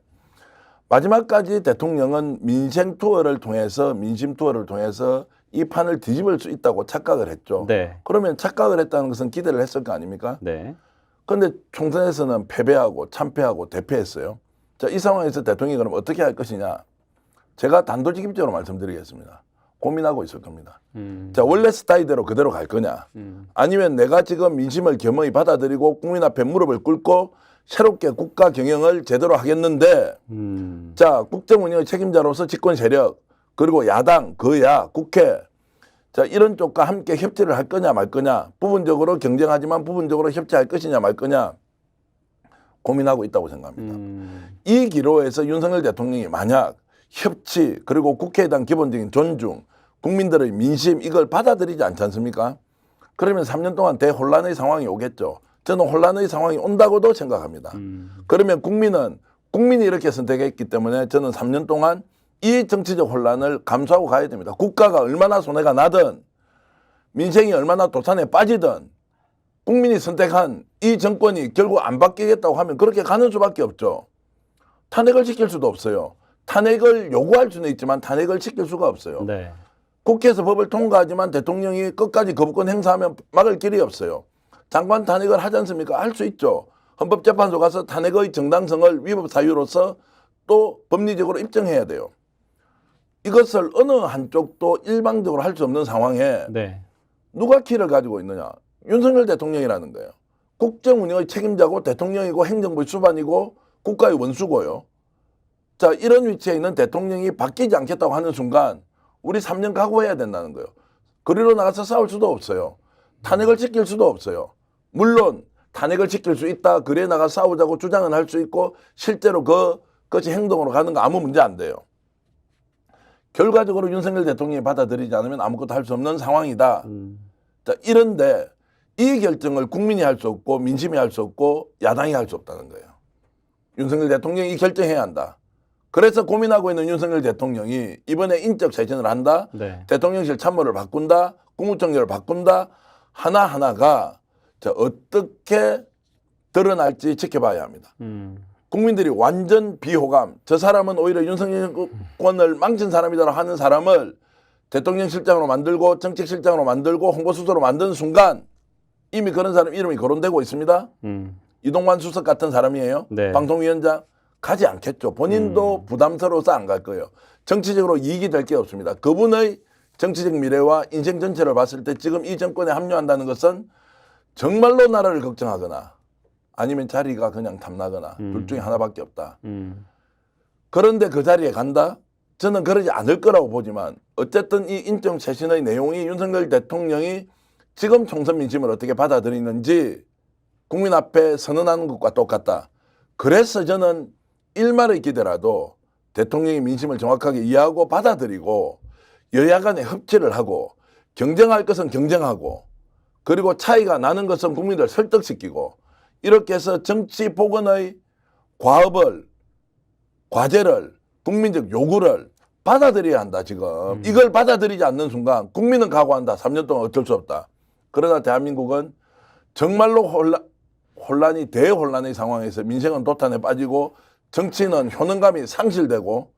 Speaker 2: 마지막까지 대통령은 민생 투어를 통해서 민심 투어를 통해서 이 판을 뒤집을 수 있다고 착각을 했죠.
Speaker 1: 네.
Speaker 2: 그러면 착각을 했다는 것은 기대를 했을 거 아닙니까?
Speaker 1: 네.
Speaker 2: 그런데 총선에서는 패배하고 참패하고 대패했어요. 자, 이 상황에서 대통령이 그럼 어떻게 할 것이냐? 제가 단도직입적으로 말씀드리겠습니다. 고민하고 있을 겁니다. 자, 원래 스타일대로 그대로 갈 거냐? 아니면 내가 지금 민심을 겸허히 받아들이고 국민 앞에 무릎을 꿇고 새롭게 국가 경영을 제대로 하겠는데 자, 국정 운영의 책임자로서 집권 세력 그리고 야당, 거야, 국회 자, 이런 쪽과 함께 협치를 할 거냐 말 거냐, 부분적으로 경쟁하지만 부분적으로 협치할 것이냐 말 거냐 고민하고 있다고 생각합니다. 이 기로에서 윤석열 대통령이 만약 협치 그리고 국회에 대한 기본적인 존중, 국민들의 민심 이걸 받아들이지 않지 않습니까? 그러면 3년 동안 대혼란의 상황이 오겠죠. 저는 혼란의 상황이 온다고도 생각합니다. 그러면 국민이 이렇게 선택했기 때문에 저는 3년 동안 이 정치적 혼란을 감수하고 가야 됩니다. 국가가 얼마나 손해가 나든 민생이 얼마나 도산에 빠지든 국민이 선택한 이 정권이 결국 안 바뀌겠다고 하면 그렇게 가는 수밖에 없죠. 탄핵을 시킬 수도 없어요. 탄핵을 요구할 수는 있지만 탄핵을 시킬 수가 없어요.
Speaker 1: 네.
Speaker 2: 국회에서 법을 통과하지만 대통령이 끝까지 거부권 행사하면 막을 길이 없어요. 장관 탄핵을 하지 않습니까? 할 수 있죠. 헌법재판소 가서 탄핵의 정당성을 위법 사유로서 또 법리적으로 입증해야 돼요. 이것을 어느 한쪽도 일방적으로 할 수 없는 상황에
Speaker 1: 네.
Speaker 2: 누가 키를 가지고 있느냐? 윤석열 대통령이라는 거예요. 국정 운영의 책임자고 대통령이고 행정부의 수반이고 국가의 원수고요. 자, 이런 위치에 있는 대통령이 바뀌지 않겠다고 하는 순간 우리 3년 각오해야 된다는 거예요. 그리로 나가서 싸울 수도 없어요. 탄핵을 시킬 수도 없어요. 물론 탄핵을 시킬 수 있다. 그래 나가 싸우자고 주장은 할 수 있고 실제로 그것이 행동으로 가는 거 아무 문제 안 돼요. 결과적으로 윤석열 대통령이 받아들이지 않으면 아무것도 할 수 없는 상황이다. 자, 이런데 이 결정을 국민이 할 수 없고 민심이 할 수 없고 야당이 할 수 없다는 거예요. 윤석열 대통령이 결정해야 한다. 그래서 고민하고 있는 윤석열 대통령이 이번에 인적 쇄신을 한다.
Speaker 1: 네.
Speaker 2: 대통령실 참모를 바꾼다. 국무총리를 바꾼다. 하나하나가 자, 어떻게 드러날지 지켜봐야 합니다. 국민들이 완전 비호감, 저 사람은 오히려 윤석열 정권을 망친 사람이다라고 하는 사람을 대통령실장으로 만들고 정책실장으로 만들고 홍보수석으로 만드는 순간 이미 그런 사람 이름이 거론되고 있습니다. 이동관 수석 같은 사람이에요.
Speaker 1: 네.
Speaker 2: 방통위원장 가지 않겠죠. 본인도 부담스러워서 안 갈 거예요. 정치적으로 이익이 될 게 없습니다. 그분의 정치적 미래와 인생 전체를 봤을 때 지금 이 정권에 합류한다는 것은 정말로 나라를 걱정하거나 아니면 자리가 그냥 탐나거나 둘 중에 하나밖에 없다. 그런데 그 자리에 간다? 저는 그러지 않을 거라고 보지만 어쨌든 이 인적 쇄신의 내용이 윤석열 대통령이 지금 총선 민심을 어떻게 받아들이는지 국민 앞에 선언하는 것과 똑같다. 그래서 저는 일말의 기대라도 대통령의 민심을 정확하게 이해하고 받아들이고 여야 간에 협치를 하고 경쟁할 것은 경쟁하고 그리고 차이가 나는 것은 국민들 설득시키고 이렇게 해서 정치 복원의 과제를 국민적 요구를 받아들여야 한다 지금. 이걸 받아들이지 않는 순간 국민은 각오한다. 3년 동안 어쩔 수 없다. 그러나 대한민국은 정말로 혼란이 대혼란의 상황에서 민생은 도탄에 빠지고 정치는 효능감이 상실되고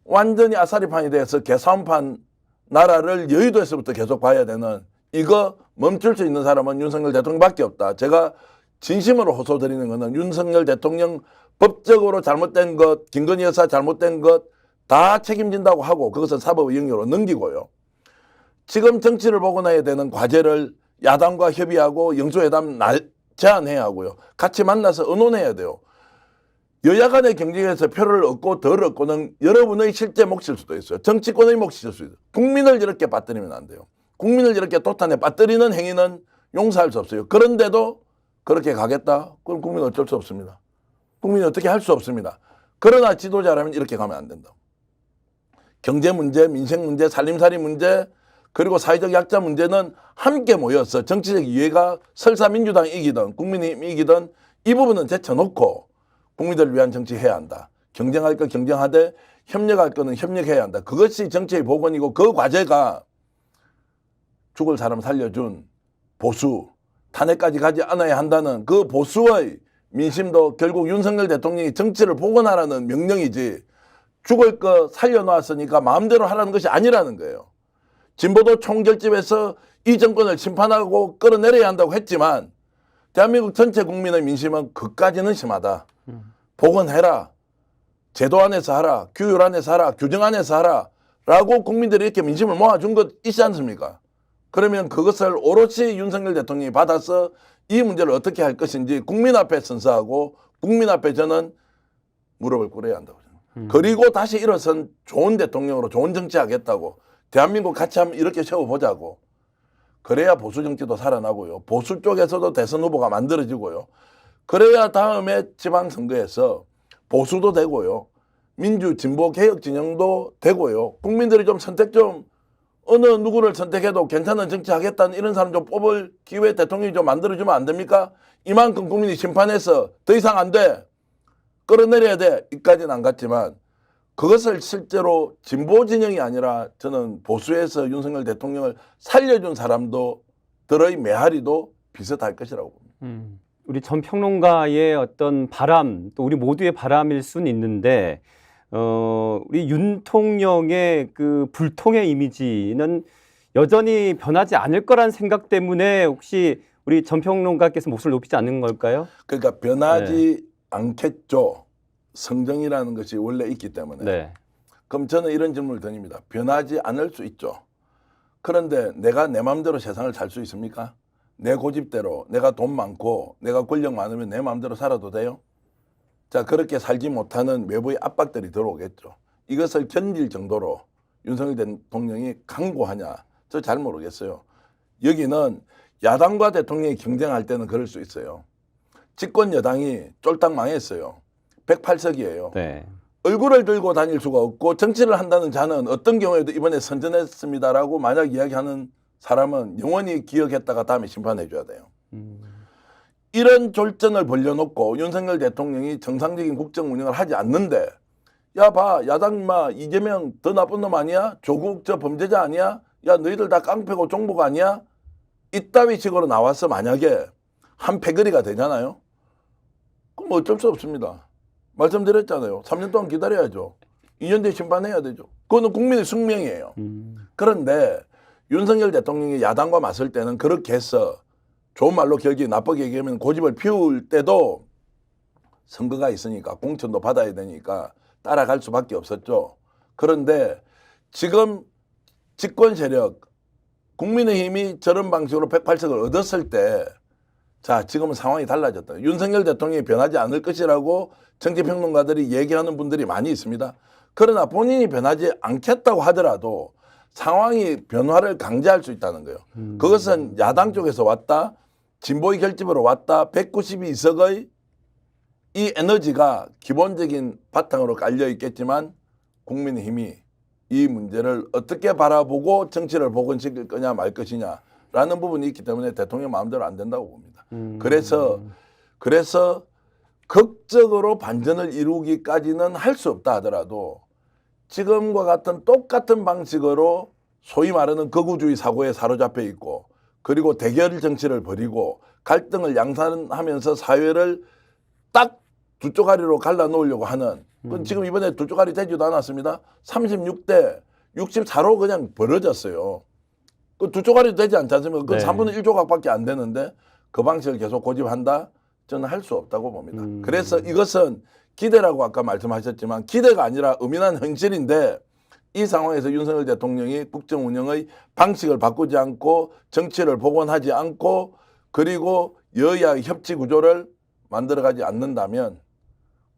Speaker 2: 완전히 아사리판이 돼서 개싸움판 나라를 여의도에서부터 계속 봐야 되는 이거 멈출 수 있는 사람은 윤석열 대통령밖에 없다. 제가 진심으로 호소드리는 것은 윤석열 대통령 법적으로 잘못된 것, 김건희 여사 잘못된 것 다 책임진다고 하고 그것은 사법의 영역으로 넘기고요. 지금 정치를 복원해야 되는 과제를 야당과 협의하고 영수회담 제안해야 하고요. 같이 만나서 의논해야 돼요. 여야 간의 경쟁에서 표를 얻고 덜 얻고는 여러분의 실제 몫일 수도 있어요. 정치권의 몫일 수도 있어요. 국민을 이렇게 빠뜨리면 안 돼요. 국민을 이렇게 도탄에 빠뜨리는 행위는 용서할 수 없어요. 그런데도 그렇게 가겠다? 그럼 국민은 어쩔 수 없습니다. 국민이 어떻게 할 수 없습니다. 그러나 지도자라면 이렇게 가면 안 된다. 경제 문제, 민생 문제, 살림살이 문제 그리고 사회적 약자 문제는 함께 모여서 정치적 이해가 설사 민주당이 이기든 국민의힘이 이기든 이 부분은 제쳐놓고 국민들을 위한 정치 해야 한다. 경쟁할 거 경쟁하되 협력할 거는 협력해야 한다. 그것이 정치의 복원이고 그 과제가 죽을 사람 살려준 보수, 탄핵까지 가지 않아야 한다는 그 보수의 민심도 결국 윤석열 대통령이 정치를 복원하라는 명령이지 죽을 거 살려놓았으니까 마음대로 하라는 것이 아니라는 거예요. 진보도 총결집에서 이 정권을 심판하고 끌어내려야 한다고 했지만 대한민국 전체 국민의 민심은 그까지는 심하다. 복원해라. 제도 안에서 하라. 규율 안에서 하라. 규정 안에서 하라. 라고 국민들이 이렇게 민심을 모아준 것 있지 않습니까? 그러면 그것을 오롯이 윤석열 대통령이 받아서 이 문제를 어떻게 할 것인지 국민 앞에 선서하고 국민 앞에 저는 무릎을 꿇어야 한다고 생각합니다. 그리고 다시 일어선 좋은 대통령으로 좋은 정치하겠다고 대한민국 같이 한번 이렇게 세워보자고. 그래야 보수 정치도 살아나고요. 보수 쪽에서도 대선 후보가 만들어지고요. 그래야 다음에 지방선거에서 보수도 되고요. 민주, 진보, 개혁 진영도 되고요. 국민들이 좀 선택 좀 어느 누구를 선택해도 괜찮은 정치하겠다는 이런 사람 좀 뽑을 기회 대통령이 좀 만들어주면 안 됩니까? 이만큼 국민이 심판해서 더 이상 안 돼. 끌어내려야 돼. 이까지는 안 갔지만 그것을 실제로 진보 진영이 아니라 저는 보수에서 윤석열 대통령을 살려준 사람도 들의 메아리도 비슷할 것이라고 봅니다.
Speaker 1: 우리 전 평론가의 어떤 바람, 또 우리 모두의 바람일 수는 있는데 우리 윤통령의 그 불통의 이미지는 여전히 변하지 않을 거란 생각 때문에 혹시 우리 전 평론가께서 목소리를 높이지 않는 걸까요?
Speaker 2: 그러니까 변하지 않겠죠. 성정이라는 것이 원래 있기 때문에.
Speaker 1: 네.
Speaker 2: 그럼 저는 이런 질문을 드립니다. 변하지 않을 수 있죠. 그런데 내가 내 마음대로 세상을 살 수 있습니까? 내 고집대로 내가 돈 많고 내가 권력 많으면 내 마음대로 살아도 돼요? 자, 그렇게 살지 못하는 외부의 압박들이 들어오겠죠. 이것을 견딜 정도로 윤석열 대통령이 강고하냐? 저 잘 모르겠어요. 여기는 야당과 대통령이 경쟁할 때는 그럴 수 있어요. 집권 여당이 쫄딱 망했어요. 108석이에요.
Speaker 1: 네.
Speaker 2: 얼굴을 들고 다닐 수가 없고 정치를 한다는 자는 어떤 경우에도 이번에 선전했습니다라고 만약 이야기하는 사람은 영원히 기억했다가 다음에 심판해 줘야 돼요. 이런 졸전을 벌려놓고 윤석열 대통령이 정상적인 국정 운영을 하지 않는데 야 봐 야당 인마 이재명 더 나쁜 놈 아니야? 조국 저 범죄자 아니야? 야 너희들 다 깡패고 종북 아니야? 이따위 식으로 나와서 만약에 한 패거리가 되잖아요. 그럼 어쩔 수 없습니다. 말씀드렸잖아요. 3년 동안 기다려야죠. 2년 뒤에 심판해야 되죠. 그거는 국민의 숙명이에요. 그런데 윤석열 대통령이 야당과 맞설 때는 그렇게 해서 좋은 말로 기억이 나쁘게 얘기하면 고집을 피울 때도 선거가 있으니까 공천도 받아야 되니까 따라갈 수밖에 없었죠. 그런데 지금 집권 세력 국민의힘이 저런 방식으로 108석을 얻었을 때 자, 지금은 상황이 달라졌다. 윤석열 대통령이 변하지 않을 것이라고 정치평론가들이 얘기하는 분들이 많이 있습니다. 그러나 본인이 변하지 않겠다고 하더라도 상황이 변화를 강제할 수 있다는 거예요. 그것은 야당 쪽에서 왔다. 진보의 결집으로 왔다. 192석의 이 에너지가 기본적인 바탕으로 깔려 있겠지만 국민의힘이 이 문제를 어떻게 바라보고 정치를 복원시킬 거냐 말 것이냐라는 부분이 있기 때문에 대통령 마음대로 안 된다고 봅니다. 그래서 극적으로 반전을 이루기까지는 할 수 없다 하더라도 지금과 같은 똑같은 방식으로 소위 말하는 극우주의 사고에 사로잡혀 있고 그리고 대결 정치를 벌이고 갈등을 양산하면서 사회를 딱 두 쪼가리로 갈라놓으려고 하는 그건 지금 이번에 두 쪼가리 되지도 않았습니다. 36대 64로 그냥 벌어졌어요. 그 두 쪼가리 되지 않지 않습니까? 그 3분의 1 조각밖에 안 되는데 그 방식을 계속 고집한다? 저는 할 수 없다고 봅니다. 그래서 이것은 기대라고 아까 말씀하셨지만 기대가 아니라 은밀한 현실인데 이 상황에서 윤석열 대통령이 국정 운영의 방식을 바꾸지 않고 정치를 복원하지 않고 그리고 여야의 협치 구조를 만들어가지 않는다면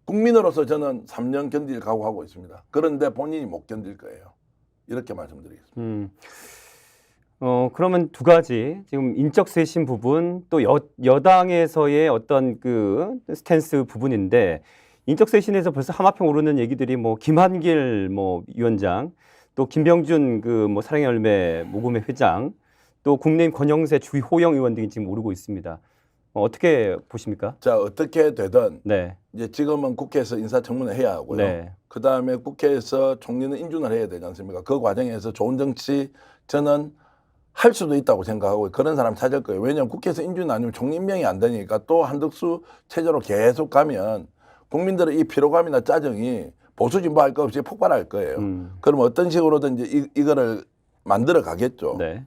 Speaker 2: 국민으로서 저는 3년 견딜 각오하고 있습니다. 그런데 본인이 못 견딜 거예요. 이렇게 말씀드리겠습니다.
Speaker 1: 그러면 두 가지 지금 인적 쇄신 부분 또 여당에서의 어떤 그 스탠스 부분인데 인적 쇄신에서 벌써 하마평 오르는 얘기들이 뭐 김한길 뭐 위원장 또 김병준 그 뭐 사랑의 열매 모금회 회장 또 국민의힘 권영세 주호영 의원 등이 지금 오르고 있습니다. 어떻게 보십니까?
Speaker 2: 자, 어떻게 되든
Speaker 1: 네.
Speaker 2: 이제 지금은 국회에서 인사청문회 해야 하고요.
Speaker 1: 네.
Speaker 2: 그다음에 국회에서 총리는 인준을 해야 되지 않습니까? 그 과정에서 좋은 정치 저는 할 수도 있다고 생각하고 그런 사람 찾을 거예요. 왜냐하면 국회에서 인준 아니면 총리 임명이 안 되니까 또 한덕수 체제로 계속 가면 국민들의 이 피로감이나 짜증이 보수 진보 할 거 없이 폭발할 거예요. 그럼 어떤 식으로든 이거를 만들어 가겠죠.
Speaker 1: 네.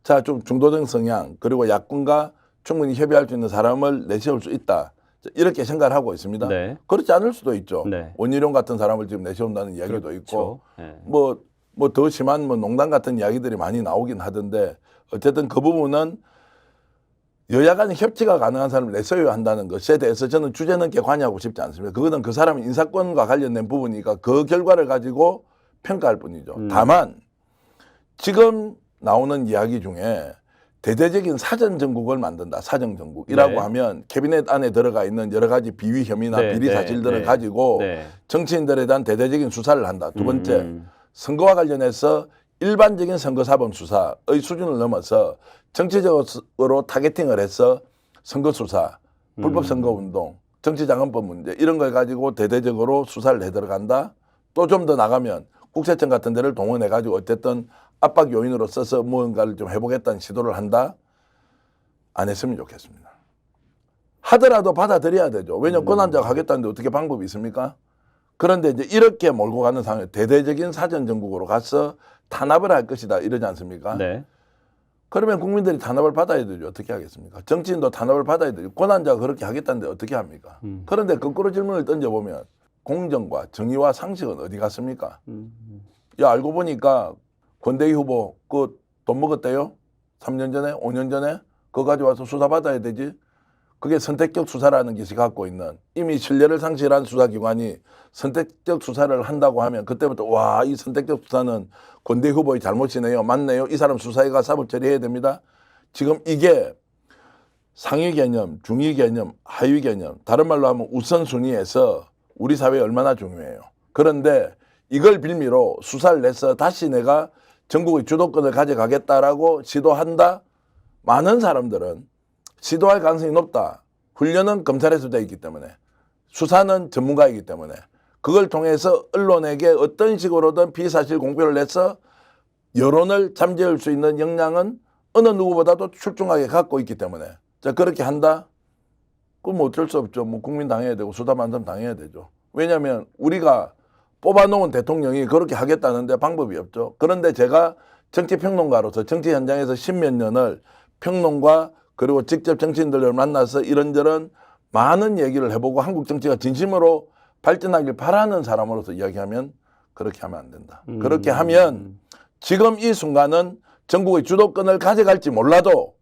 Speaker 2: 자, 좀 중도적 성향 그리고 야권과 충분히 협의할 수 있는 사람을 내세울 수 있다. 이렇게 생각을 하고 있습니다.
Speaker 1: 네.
Speaker 2: 그렇지 않을 수도 있죠.
Speaker 1: 네.
Speaker 2: 원희룡 같은 사람을 지금 내세운다는 이야기도
Speaker 1: 그렇죠.
Speaker 2: 있고
Speaker 1: 네.
Speaker 2: 뭐 더 심한 뭐 농단 같은 이야기들이 많이 나오긴 하던데 어쨌든 그 부분은 여야 간의 협치가 가능한 사람을 내세워야 한다는 것에 대해서 저는 주제 넘게 관여하고 싶지 않습니다. 그거는 그 사람의 인사권과 관련된 부분이니까 그 결과를 가지고 평가할 뿐이죠. 다만 지금 나오는 이야기 중에 대대적인 사전정국을 만든다. 사정정국이라고
Speaker 1: 네.
Speaker 2: 하면 캐비넷 안에 들어가 있는 여러 가지 비위 혐의나
Speaker 1: 네,
Speaker 2: 비리 사실들을
Speaker 1: 네,
Speaker 2: 가지고
Speaker 1: 네.
Speaker 2: 정치인들에 대한 대대적인 수사를 한다. 두 번째, 선거와 관련해서 일반적인 선거사범 수사의 수준을 넘어서 정치적으로 타겟팅을 해서 선거수사, 불법 선거운동, 정치자금법 문제 이런 걸 가지고 대대적으로 수사를 해 들어간다. 또 좀 더 나가면 국세청 같은 데를 동원해 가지고 어쨌든 압박 요인으로 써서 무언가를 좀 해보겠다는 시도를 한다. 안 했으면 좋겠습니다. 하더라도 받아들여야 되죠. 왜냐하면 권한자가 하겠다는데 어떻게 방법이 있습니까? 그런데 이제 이렇게 몰고 가는 상황에 대대적인 사전정국으로 가서 탄압을 할 것이다 이러지 않습니까?
Speaker 1: 네.
Speaker 2: 그러면 국민들이 탄압을 받아야 되죠. 어떻게 하겠습니까? 정치인도 탄압을 받아야 되죠. 권한자가 그렇게 하겠다는데 어떻게 합니까? 그런데 거꾸로 질문을 던져보면 공정과 정의와 상식은 어디 갔습니까? 야, 알고 보니까 권대희 후보 그 돈 먹었대요? 3년 전에? 5년 전에? 그거 가져와서 수사받아야 되지? 그게 선택적 수사라는 것이 갖고 있는 이미 신뢰를 상실한 수사기관이 선택적 수사를 한다고 하면 그때부터 와, 이 선택적 수사는 권대희 후보의 잘못이네요. 맞네요. 이 사람 수사해가 사법 처리해야 됩니다. 지금 이게 상위 개념, 중위 개념, 하위 개념 다른 말로 하면 우선순위에서 우리 사회에 얼마나 중요해요. 그런데 이걸 빌미로 수사를 내서 다시 내가 전국의 주도권을 가져가겠다라고 시도한다. 많은 사람들은 시도할 가능성이 높다. 훈련은 검찰에서 되어 있기 때문에 수사는 전문가이기 때문에 그걸 통해서 언론에게 어떤 식으로든 비사실 공표를 해서 여론을 잠재울 수 있는 역량은 어느 누구보다도 출중하게 갖고 있기 때문에 자 그렇게 한다? 그럼 어쩔 수 없죠. 뭐 국민 당해야 되고 수사반점 당해야 되죠. 왜냐하면 우리가 뽑아놓은 대통령이 그렇게 하겠다는데 방법이 없죠. 그런데 제가 정치평론가로서 정치 현장에서 십몇 년을 평론가 그리고 직접 정치인들을 만나서 이런저런 많은 얘기를 해보고 한국 정치가 진심으로 발전하길 바라는 사람으로서 이야기하면 그렇게 하면 안 된다. 그렇게 하면 지금 이 순간은 전국의 주도권을 가져갈지 몰라도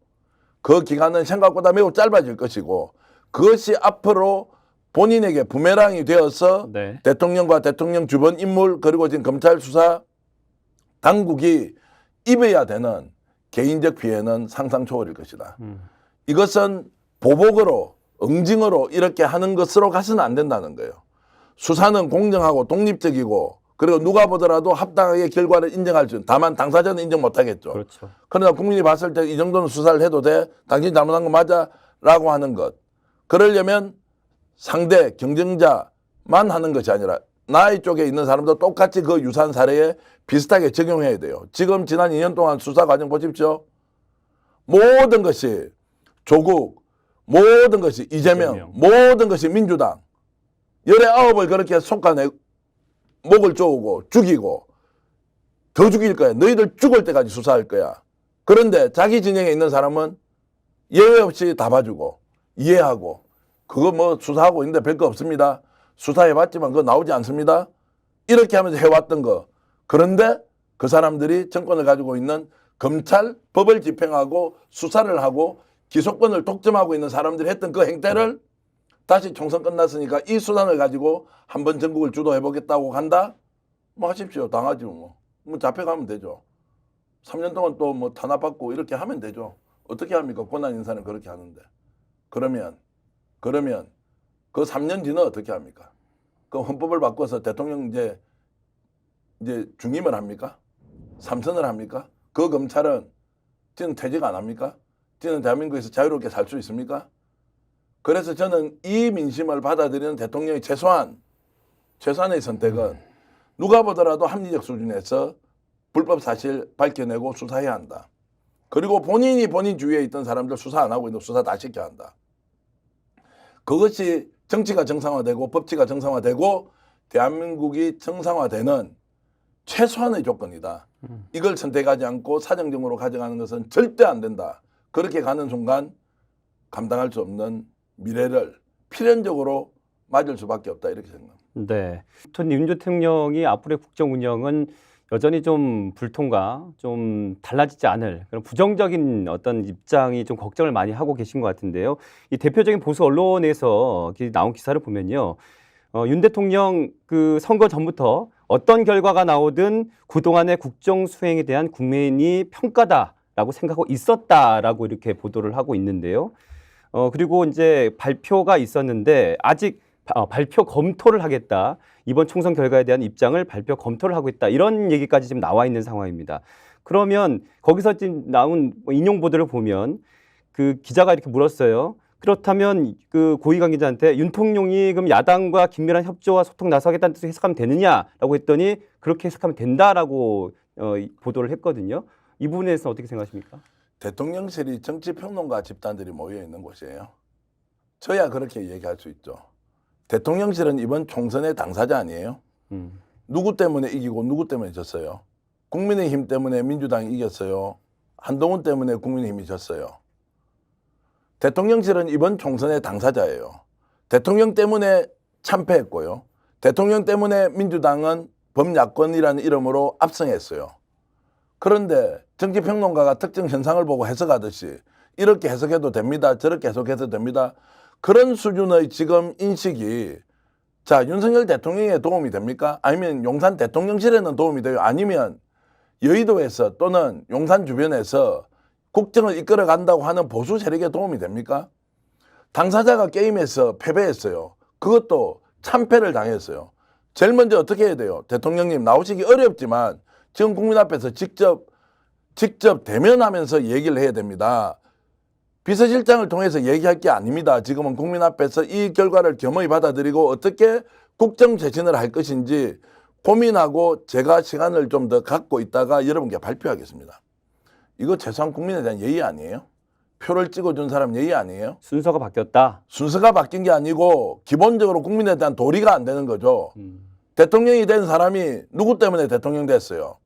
Speaker 2: 그 기간은 생각보다 매우 짧아질 것이고 그것이 앞으로 본인에게 부메랑이 되어서
Speaker 1: 네.
Speaker 2: 대통령과 대통령 주변 인물 그리고 지금 검찰 수사 당국이 입어야 되는 개인적 피해는 상상 초월일 것이다. 이것은 보복으로 응징으로 이렇게 하는 것으로 가서는 안 된다는 거예요. 수사는 공정하고 독립적이고 그리고 누가 보더라도 합당하게 결과를 인정할 수 있는, 다만 당사자는 인정 못하겠죠.
Speaker 1: 그렇죠.
Speaker 2: 그러나 국민이 봤을 때 이 정도는 수사를 해도 돼? 당신이 잘못한 거 맞아? 라고 하는 것. 그러려면 상대 경쟁자만 하는 것이 아니라 나의 쪽에 있는 사람도 똑같이 그 유사한 사례에 비슷하게 적용해야 돼요. 지금 지난 2년 동안 수사 과정 보십시오. 모든 것이 조국, 모든 것이 이재명, 모든 것이 민주당. 19을 그렇게 솎아내 목을 조우고 죽이고 더 죽일 거야. 너희들 죽을 때까지 수사할 거야. 그런데 자기 진영에 있는 사람은 예외 없이 다 봐주고 이해하고 그거 뭐 수사하고 있는데 별거 없습니다. 수사해봤지만 그거 나오지 않습니다. 이렇게 하면서 해왔던 거. 그런데 그 사람들이 정권을 가지고 있는 검찰, 법을 집행하고 수사를 하고 기소권을 독점하고 있는 사람들이 했던 그 행태를 다시 총선 끝났으니까 이 수단을 가지고 한번 전국을 주도해보겠다고 간다? 뭐 하십시오. 당하지 뭐. 뭐 잡혀가면 되죠. 3년 동안 또 뭐 탄압받고 이렇게 하면 되죠. 어떻게 합니까? 고난 인사는 그렇게 하는데. 그러면 그 3년 뒤는 어떻게 합니까? 그 헌법을 바꿔서 대통령 이제 중임을 합니까? 삼선을 합니까? 그 검찰은 지는 퇴직 안 합니까? 지는 대한민국에서 자유롭게 살 수 있습니까? 그래서 저는 이 민심을 받아들이는 대통령의 최소한의 선택은 누가 보더라도 합리적 수준에서 불법 사실 밝혀내고 수사해야 한다. 그리고 본인이 본인 주위에 있던 사람들 수사 안 하고 있는 수사 다 시켜야 한다. 그것이 정치가 정상화되고 법치가 정상화되고 대한민국이 정상화되는 최소한의 조건이다. 이걸 선택하지 않고 사정적으로 가져가는 것은 절대 안 된다. 그렇게 가는 순간 감당할 수 없는 미래를 필연적으로 맞을 수밖에 없다 이렇게 생각합니다.
Speaker 1: 네, 윤 대통령이 앞으로의 국정 운영은 여전히 좀 불통과 좀 달라지지 않을 그런 부정적인 어떤 입장이 좀 걱정을 많이 하고 계신 것 같은데요. 이 대표적인 보수 언론에서 나온 기사를 보면요, 윤 대통령 그 선거 전부터 어떤 결과가 나오든 그동안의 국정 수행에 대한 국민이 평가다라고 생각하고 있었다라고 이렇게 보도를 하고 있는데요. 그리고 이제 발표가 있었는데 아직 발표 검토를 하겠다. 이번 총선 결과에 대한 입장을 발표 검토를 하고 있다. 이런 얘기까지 지금 나와 있는 상황입니다. 그러면 거기서 지금 나온 인용 보도를 보면 그 기자가 이렇게 물었어요. 그렇다면 그 고위 관계자한테 윤 통령이 그럼 야당과 긴밀한 협조와 소통 나서겠다는 뜻을 해석하면 되느냐라고 했더니 그렇게 해석하면 된다라고 보도를 했거든요. 이 부분에 대해서 어떻게 생각하십니까?
Speaker 2: 대통령실이 정치평론가 집단들이 모여 있는 곳이에요. 저야 그렇게 얘기할 수 있죠. 대통령실은 이번 총선의 당사자 아니에요? 누구 때문에 이기고 누구 때문에 졌어요? 국민의힘 때문에 민주당이 이겼어요. 한동훈 때문에 국민의힘이 졌어요. 대통령실은 이번 총선의 당사자예요. 대통령 때문에 참패했고요. 대통령 때문에 민주당은 범야권이라는 이름으로 압승했어요. 그런데 정치평론가가 특정 현상을 보고 해석하듯이 이렇게 해석해도 됩니다. 저렇게 해석해도 됩니다. 그런 수준의 지금 인식이 자 윤석열 대통령에 도움이 됩니까? 아니면 용산 대통령실에는 도움이 돼요? 아니면 여의도에서 또는 용산 주변에서 국정을 이끌어 간다고 하는 보수 세력에 도움이 됩니까? 당사자가 게임에서 패배했어요. 그것도 참패를 당했어요. 제일 먼저 어떻게 해야 돼요? 대통령님 나오시기 어렵지만 지금 국민 앞에서 직접 대면하면서 얘기를 해야 됩니다. 비서실장을 통해서 얘기할 게 아닙니다. 지금은 국민 앞에서 이 결과를 겸허히 받아들이고 어떻게 국정 재진을 할 것인지 고민하고 제가 시간을 좀 더 갖고 있다가 여러분께 발표하겠습니다. 이거 최소한 국민에 대한 예의 아니에요? 표를 찍어준 사람 예의 아니에요?
Speaker 1: 순서가 바뀌었다.
Speaker 2: 순서가 바뀐 게 아니고 기본적으로 국민에 대한 도리가 안 되는 거죠. 대통령이 된 사람이 누구 때문에 대통령 됐어요?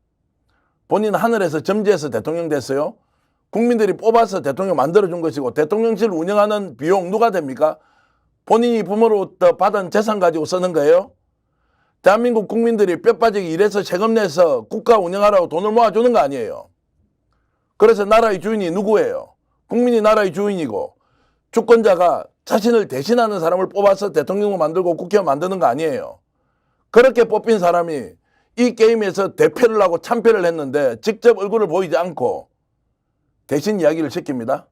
Speaker 2: 본인 하늘에서 점지해서 대통령 됐어요? 국민들이 뽑아서 대통령 만들어준 것이고 대통령실 운영하는 비용 누가 됩니까? 본인이 부모로부터 받은 재산 가지고 쓰는 거예요? 대한민국 국민들이 뼈 빠지게 일해서 세금 내서 국가 운영하라고 돈을 모아주는 거 아니에요? 그래서 나라의 주인이 누구예요? 국민이 나라의 주인이고 주권자가 자신을 대신하는 사람을 뽑아서 대통령을 만들고 국회의원 만드는 거 아니에요? 그렇게 뽑힌 사람이 이 게임에서 대패를 하고 참패를 했는데 직접 얼굴을 보이지 않고 대신 이야기를 시킵니다.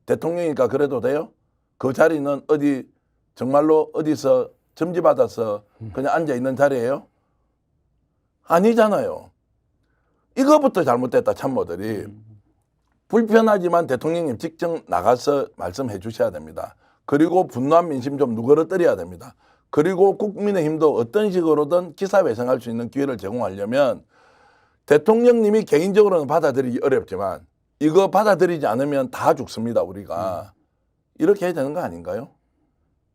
Speaker 2: 대통령이니까 그래도 돼요? 그 자리는 어디 정말로 어디서 점지받아서 그냥 앉아있는 자리예요? 아니잖아요. 이거부터 잘못됐다, 참모들이. 불편하지만 대통령님 직접 나가서 말씀해 주셔야 됩니다. 그리고 분노한 민심 좀 누그러뜨려야 됩니다. 그리고 국민의힘도 어떤 식으로든 기사회생할 수 있는 기회를 제공하려면 대통령님이 개인적으로는 받아들이기 어렵지만 이거 받아들이지 않으면 다 죽습니다, 우리가. 이렇게 해야 되는 거 아닌가요?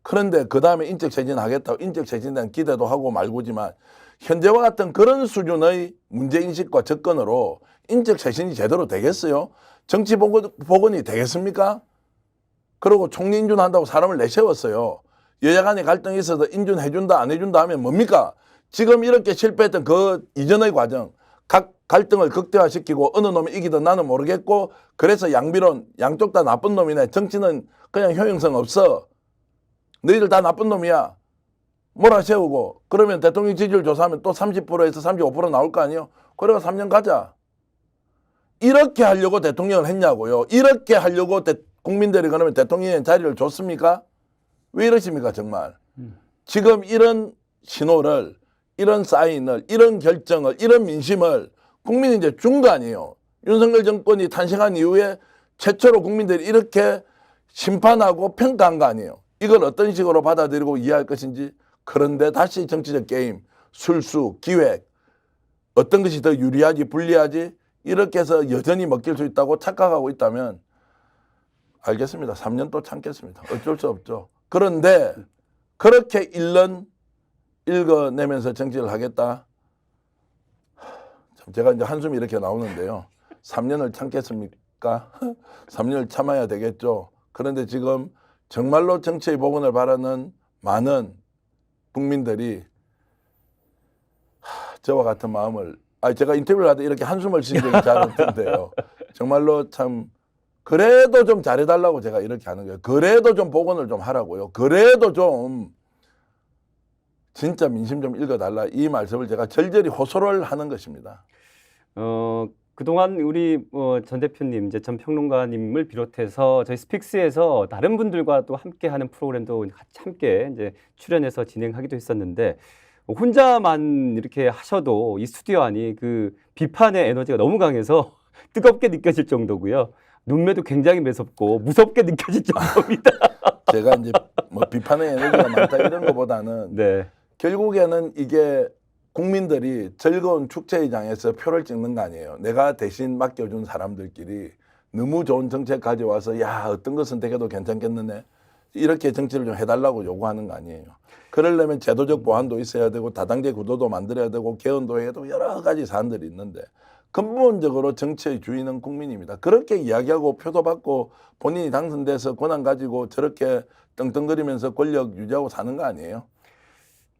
Speaker 2: 그런데 그 다음에 인적쇄진하겠다고 인적쇄진에 대한 기대도 하고 말고지만 현재와 같은 그런 수준의 문제인식과 접근으로 인적쇄신이 제대로 되겠어요? 정치 복원이 되겠습니까? 그리고 총리 인준한다고 사람을 내세웠어요. 여야 간에 갈등이 있어서 인준해준다 안 해준다 하면 뭡니까? 지금 이렇게 실패했던 그 이전의 과정, 각 갈등을 극대화시키고 어느 놈이 이기든 나는 모르겠고 그래서 양비론 양쪽 다 나쁜 놈이네. 정치는 그냥 효용성 없어. 너희들 다 나쁜 놈이야. 몰아세우고 그러면 대통령 지지율 조사하면 또 30%에서 35% 나올 거 아니에요. 그래가 3년 가자. 이렇게 하려고 대통령을 했냐고요. 이렇게 하려고 국민들이 그러면 대통령의 자리를 줬습니까? 왜 이러십니까 정말. 지금 이런 신호를 이런 사인을 이런 결정을 이런 민심을 국민이 이제 준 거 아니에요. 윤석열 정권이 탄생한 이후에 최초로 국민들이 이렇게 심판하고 평가한 거 아니에요. 이걸 어떤 식으로 받아들이고 이해할 것인지. 그런데 다시 정치적 게임, 술수, 기획 어떤 것이 더 유리하지 불리하지 이렇게 해서 여전히 먹힐 수 있다고 착각하고 있다면 알겠습니다. 3년 또 참겠습니다. 어쩔 수 없죠. 그런데 그렇게 읽어내면서 정치를 하겠다. 참 제가 이제 한숨이 이렇게 나오는데요. 3년을 참겠습니까? 3년을 참아야 되겠죠. 그런데 지금 정말로 정치의 복원을 바라는 많은 국민들이 저와 같은 마음을 제가 인터뷰를 하다 이렇게 한숨을 쉰 적이 잘 없던데요. 정말로 참 그래도 좀 잘해달라고 제가 이렇게 하는 거예요. 그래도 좀 복원을 좀 하라고요. 그래도 좀 진짜 민심 좀 읽어달라. 이 말씀을 제가 절절히 호소를 하는 것입니다.
Speaker 1: 그동안 우리 전 대표님, 이제 전 평론가님을 비롯해서 저희 스픽스에서 다른 분들과도 함께하는 프로그램도 같이 함께 이제 출연해서 진행하기도 했었는데 혼자만 이렇게 하셔도 이 스튜디오 안이 그 비판의 에너지가 너무 강해서 뜨겁게 느껴질 정도고요. 눈매도 굉장히 매섭고 무섭게 느껴질 정도입니다.
Speaker 2: 제가 이제 뭐 비판의 에너지가 많다 이런 것보다는
Speaker 1: 네.
Speaker 2: 결국에는 이게 국민들이 즐거운 축제의장에서 표를 찍는 거 아니에요. 내가 대신 맡겨준 사람들끼리 너무 좋은 정책 가져와서 야 어떤 거 선택해도 괜찮겠느네. 이렇게 정치를 좀 해달라고 요구하는 거 아니에요. 그러려면 제도적 보완도 있어야 되고 다당제 구도도 만들어야 되고 개헌도 해야 되고 여러 가지 사안들이 있는데 근본적으로 정치의 주인은 국민입니다. 그렇게 이야기하고 표도 받고 본인이 당선돼서 권한 가지고 저렇게 떵떵거리면서 권력 유지하고 사는 거 아니에요?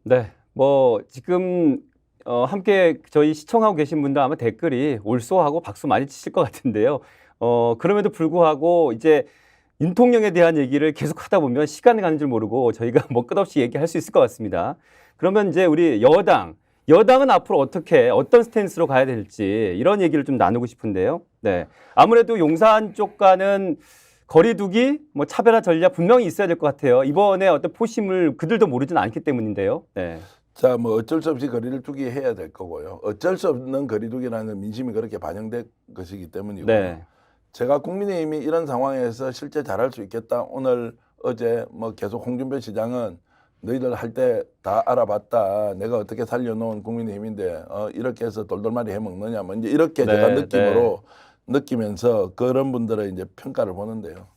Speaker 1: 네, 뭐 지금 함께 저희 시청하고 계신 분들 아마 댓글이 올소하고 박수 많이 치실 것 같은데요. 그럼에도 불구하고 이제 윤통령에 대한 얘기를 계속 하다 보면 시간이 가는 줄 모르고 저희가 뭐 끝없이 얘기할 수 있을 것 같습니다. 그러면 이제 우리 여당은 앞으로 어떤 스탠스로 가야 될지 이런 얘기를 좀 나누고 싶은데요. 네, 아무래도 용산 쪽과는 거리두기, 뭐 차별화 전략 분명히 있어야 될 것 같아요. 이번에 어떤 포심을 그들도 모르지는 않기 때문인데요. 네.
Speaker 2: 자, 뭐 어쩔 수 없이 거리를 두기 해야 될 거고요. 어쩔 수 없는 거리두기라는 민심이 그렇게 반영된 것이기 때문이고요.
Speaker 1: 네.
Speaker 2: 제가 국민의힘이 이런 상황에서 실제 잘할 수 있겠다. 오늘 어제 뭐 계속 홍준표 시장은 너희들 할 때 다 알아봤다. 내가 어떻게 살려놓은 국민의힘인데 이렇게 해서 돌돌말이 해먹느냐. 뭐 이제 이렇게
Speaker 1: 네,
Speaker 2: 제가 느낌으로 느끼면서 그런 분들의 이제 평가를 보는데요.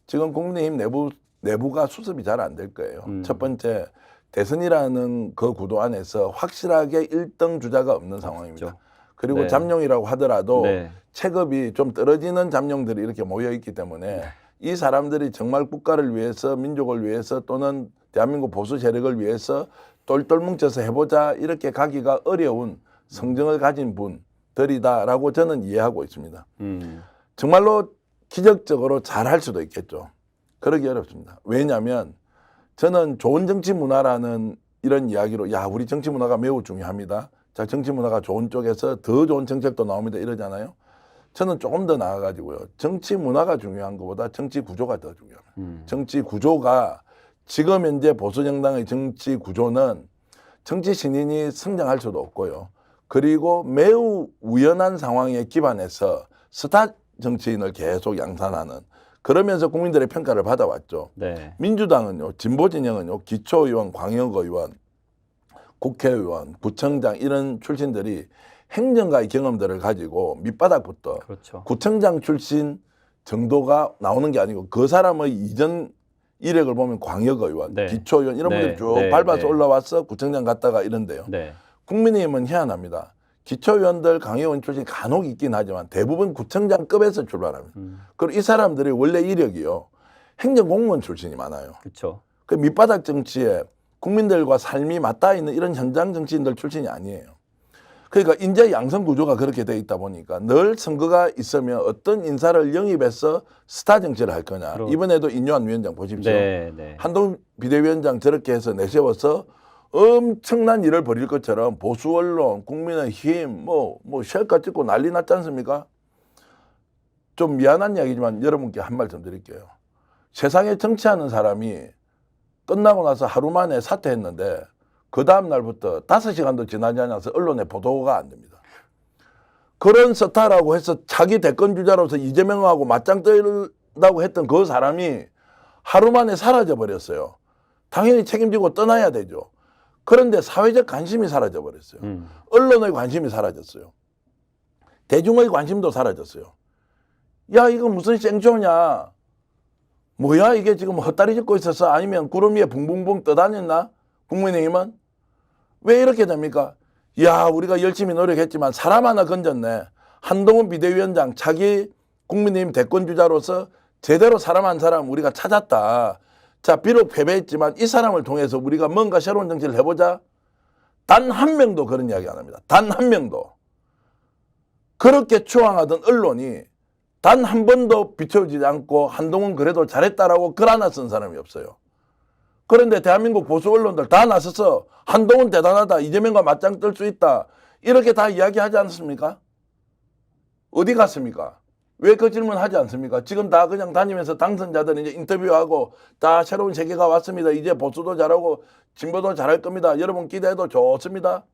Speaker 2: 지금 국민의힘 내부가 수습이 잘 안 될 거예요. 첫 번째 대선이라는 그 구도 안에서 확실하게 1등 주자가 없는 상황입니다.
Speaker 1: 그렇죠.
Speaker 2: 그리고
Speaker 1: 네.
Speaker 2: 잠룡이라고 하더라도
Speaker 1: 네.
Speaker 2: 체급이 좀 떨어지는 잠룡들이 이렇게 모여 있기 때문에 이 사람들이 정말 국가를 위해서 민족을 위해서 또는 대한민국 보수 세력을 위해서 똘똘 뭉쳐서 해보자 이렇게 가기가 어려운 성정을 가진 분들이다라고 저는 이해하고 있습니다. 정말로 기적적으로 잘할 수도 있겠죠. 그러기 어렵습니다. 왜냐하면 저는 좋은 정치 문화라는 이런 이야기로 우리 정치 문화가 매우 중요합니다. 자, 정치 문화가 좋은 쪽에서 더 좋은 정책도 나옵니다. 이러잖아요. 저는 조금 더 나아가지고요. 정치 문화가 중요한 것보다 정치 구조가 더 중요합니다. 정치 구조가 지금 현재 보수정당의 정치 구조는 정치 신인이 성장할 수도 없고요. 그리고 매우 우연한 상황에 기반해서 스타 정치인을 계속 양산하는, 그러면서 국민들의 평가를 받아왔죠.
Speaker 1: 네.
Speaker 2: 민주당은요, 진보 진영은요, 기초의원, 광역의원, 국회의원, 구청장 이런 출신들이 행정가의 경험들을 가지고 밑바닥부터
Speaker 1: 그렇죠.
Speaker 2: 구청장 출신 정도가 나오는 게 아니고 그 사람의 이전 이력을 보면 광역의원,
Speaker 1: 네.
Speaker 2: 기초의원 이런
Speaker 1: 네.
Speaker 2: 분들이 쭉
Speaker 1: 네.
Speaker 2: 밟아서
Speaker 1: 네.
Speaker 2: 올라와서 구청장 갔다가 이런데요.
Speaker 1: 네.
Speaker 2: 국민의힘은 희한합니다. 기초의원들, 강의원 출신이 간혹 있긴 하지만 대부분 구청장급에서 출발합니다. 그리고 이 사람들이 원래 이력이요, 행정공무원 출신이 많아요.
Speaker 1: 그렇죠.
Speaker 2: 그 밑바닥 정치에 국민들과 삶이 맞닿아 있는 이런 현장 정치인들 출신이 아니에요. 그러니까 인재 양성 구조가 그렇게 돼 있다 보니까 늘 선거가 있으면 어떤 인사를 영입해서 스타 정치를 할 거냐. 이번에도 인요한 위원장 보십시오.
Speaker 1: 네, 네.
Speaker 2: 한동훈 비대위원장 저렇게 해서 내세워서 엄청난 일을 벌일 것처럼 보수 언론, 국민의힘, 쉘카 찍고 난리 났지 않습니까? 좀 미안한 이야기지만 여러분께 한 말씀 드릴게요. 세상에 정치하는 사람이 끝나고 나서 하루 만에 사퇴했는데 그 다음 날부터 5시간도 지나지 않아서 언론에 보도가 안 됩니다. 그런 스타라고 해서 자기 대권 주자로서 이재명하고 맞짱 뜨려고 했던 그 사람이 하루 만에 사라져 버렸어요. 당연히 책임지고 떠나야 되죠. 그런데 사회적 관심이 사라져 버렸어요. 언론의 관심이 사라졌어요. 대중의 관심도 사라졌어요. 야, 이거 무슨 생쇼냐? 뭐야, 이게 지금 헛다리 짚고 있었어? 아니면 구름 위에 붕붕붕 떠다녔나? 국민의힘은? 왜 이렇게 됩니까? 야, 우리가 열심히 노력했지만 사람 하나 건졌네. 한동훈 비대위원장, 자기 국민의힘 대권주자로서 제대로 사람 한 사람 우리가 찾았다. 자, 비록 패배했지만 이 사람을 통해서 우리가 뭔가 새로운 정치를 해보자. 단 한 명도 그런 이야기 안 합니다. 단 한 명도. 그렇게 추앙하던 언론이 단 한 번도 비춰지지 않고 한동훈 그래도 잘했다라고 글 하나 쓴 사람이 없어요. 그런데 대한민국 보수 언론들 다 나서서 한동훈 대단하다, 이재명과 맞짱 뜰 수 있다, 이렇게 다 이야기하지 않습니까? 어디 갔습니까? 왜 그 질문 하지 않습니까? 지금 다 그냥 다니면서 당선자들 이제 인터뷰하고 다 새로운 세계가 왔습니다. 이제 보수도 잘하고 진보도 잘할 겁니다. 여러분 기대해도 좋습니다.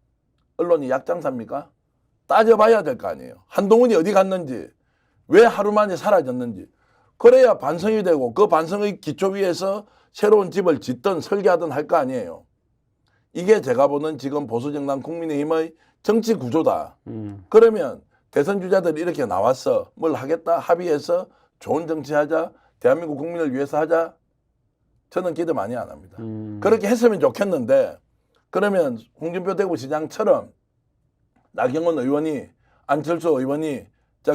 Speaker 2: 언론이 약장사입니까? 따져봐야 될 거 아니에요. 한동훈이 어디 갔는지, 왜 하루 만에 사라졌는지. 그래야 반성이 되고 그 반성의 기초 위에서 새로운 집을 짓든 설계하든 할 거 아니에요. 이게 제가 보는 지금 보수정당 국민의힘의 정치 구조다. 그러면 대선 주자들이 이렇게 나와서 뭘 하겠다 합의해서 좋은 정치하자, 대한민국 국민을 위해서 하자, 저는 기대 많이 안 합니다. 그렇게 했으면 좋겠는데, 그러면 홍준표 대구시장처럼 나경원 의원이, 안철수 의원이,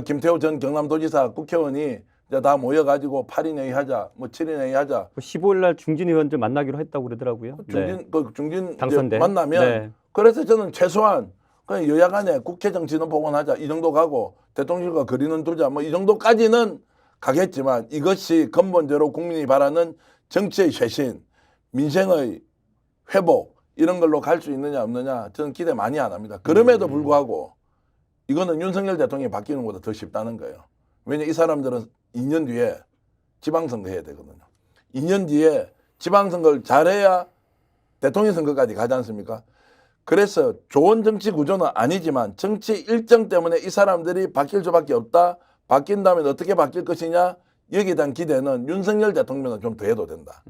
Speaker 2: 김태호 전 경남도지사, 국회의원이 다 모여가지고 8인 회의 하자, 7인 회의 하자.
Speaker 1: 15일 날 중진 의원들 만나기로 했다고 그러더라고요.
Speaker 2: 중진
Speaker 1: 당선돼.
Speaker 2: 만나면.
Speaker 1: 네.
Speaker 2: 그래서 저는 최소한 그냥 여야 간에 국회 정치는 복원하자, 이 정도 가고 대통령과 거리는 두자, 이 정도까지는 가겠지만, 이것이 근본적으로 국민이 바라는 정치의 쇄신, 민생의 회복, 이런 걸로 갈 수 있느냐 없느냐, 저는 기대 많이 안 합니다. 그럼에도 불구하고 이거는 윤석열 대통령이 바뀌는 것보다 더 쉽다는 거예요. 왜냐, 이 사람들은 2년 뒤에 지방선거 해야 되거든요. 2년 뒤에 지방선거를 잘해야 대통령 선거까지 가지 않습니까? 그래서 좋은 정치 구조는 아니지만 정치 일정 때문에 이 사람들이 바뀔 수밖에 없다. 바뀐다면 어떻게 바뀔 것이냐, 여기에 대한 기대는 윤석열 대통령은 좀 더 해도 된다.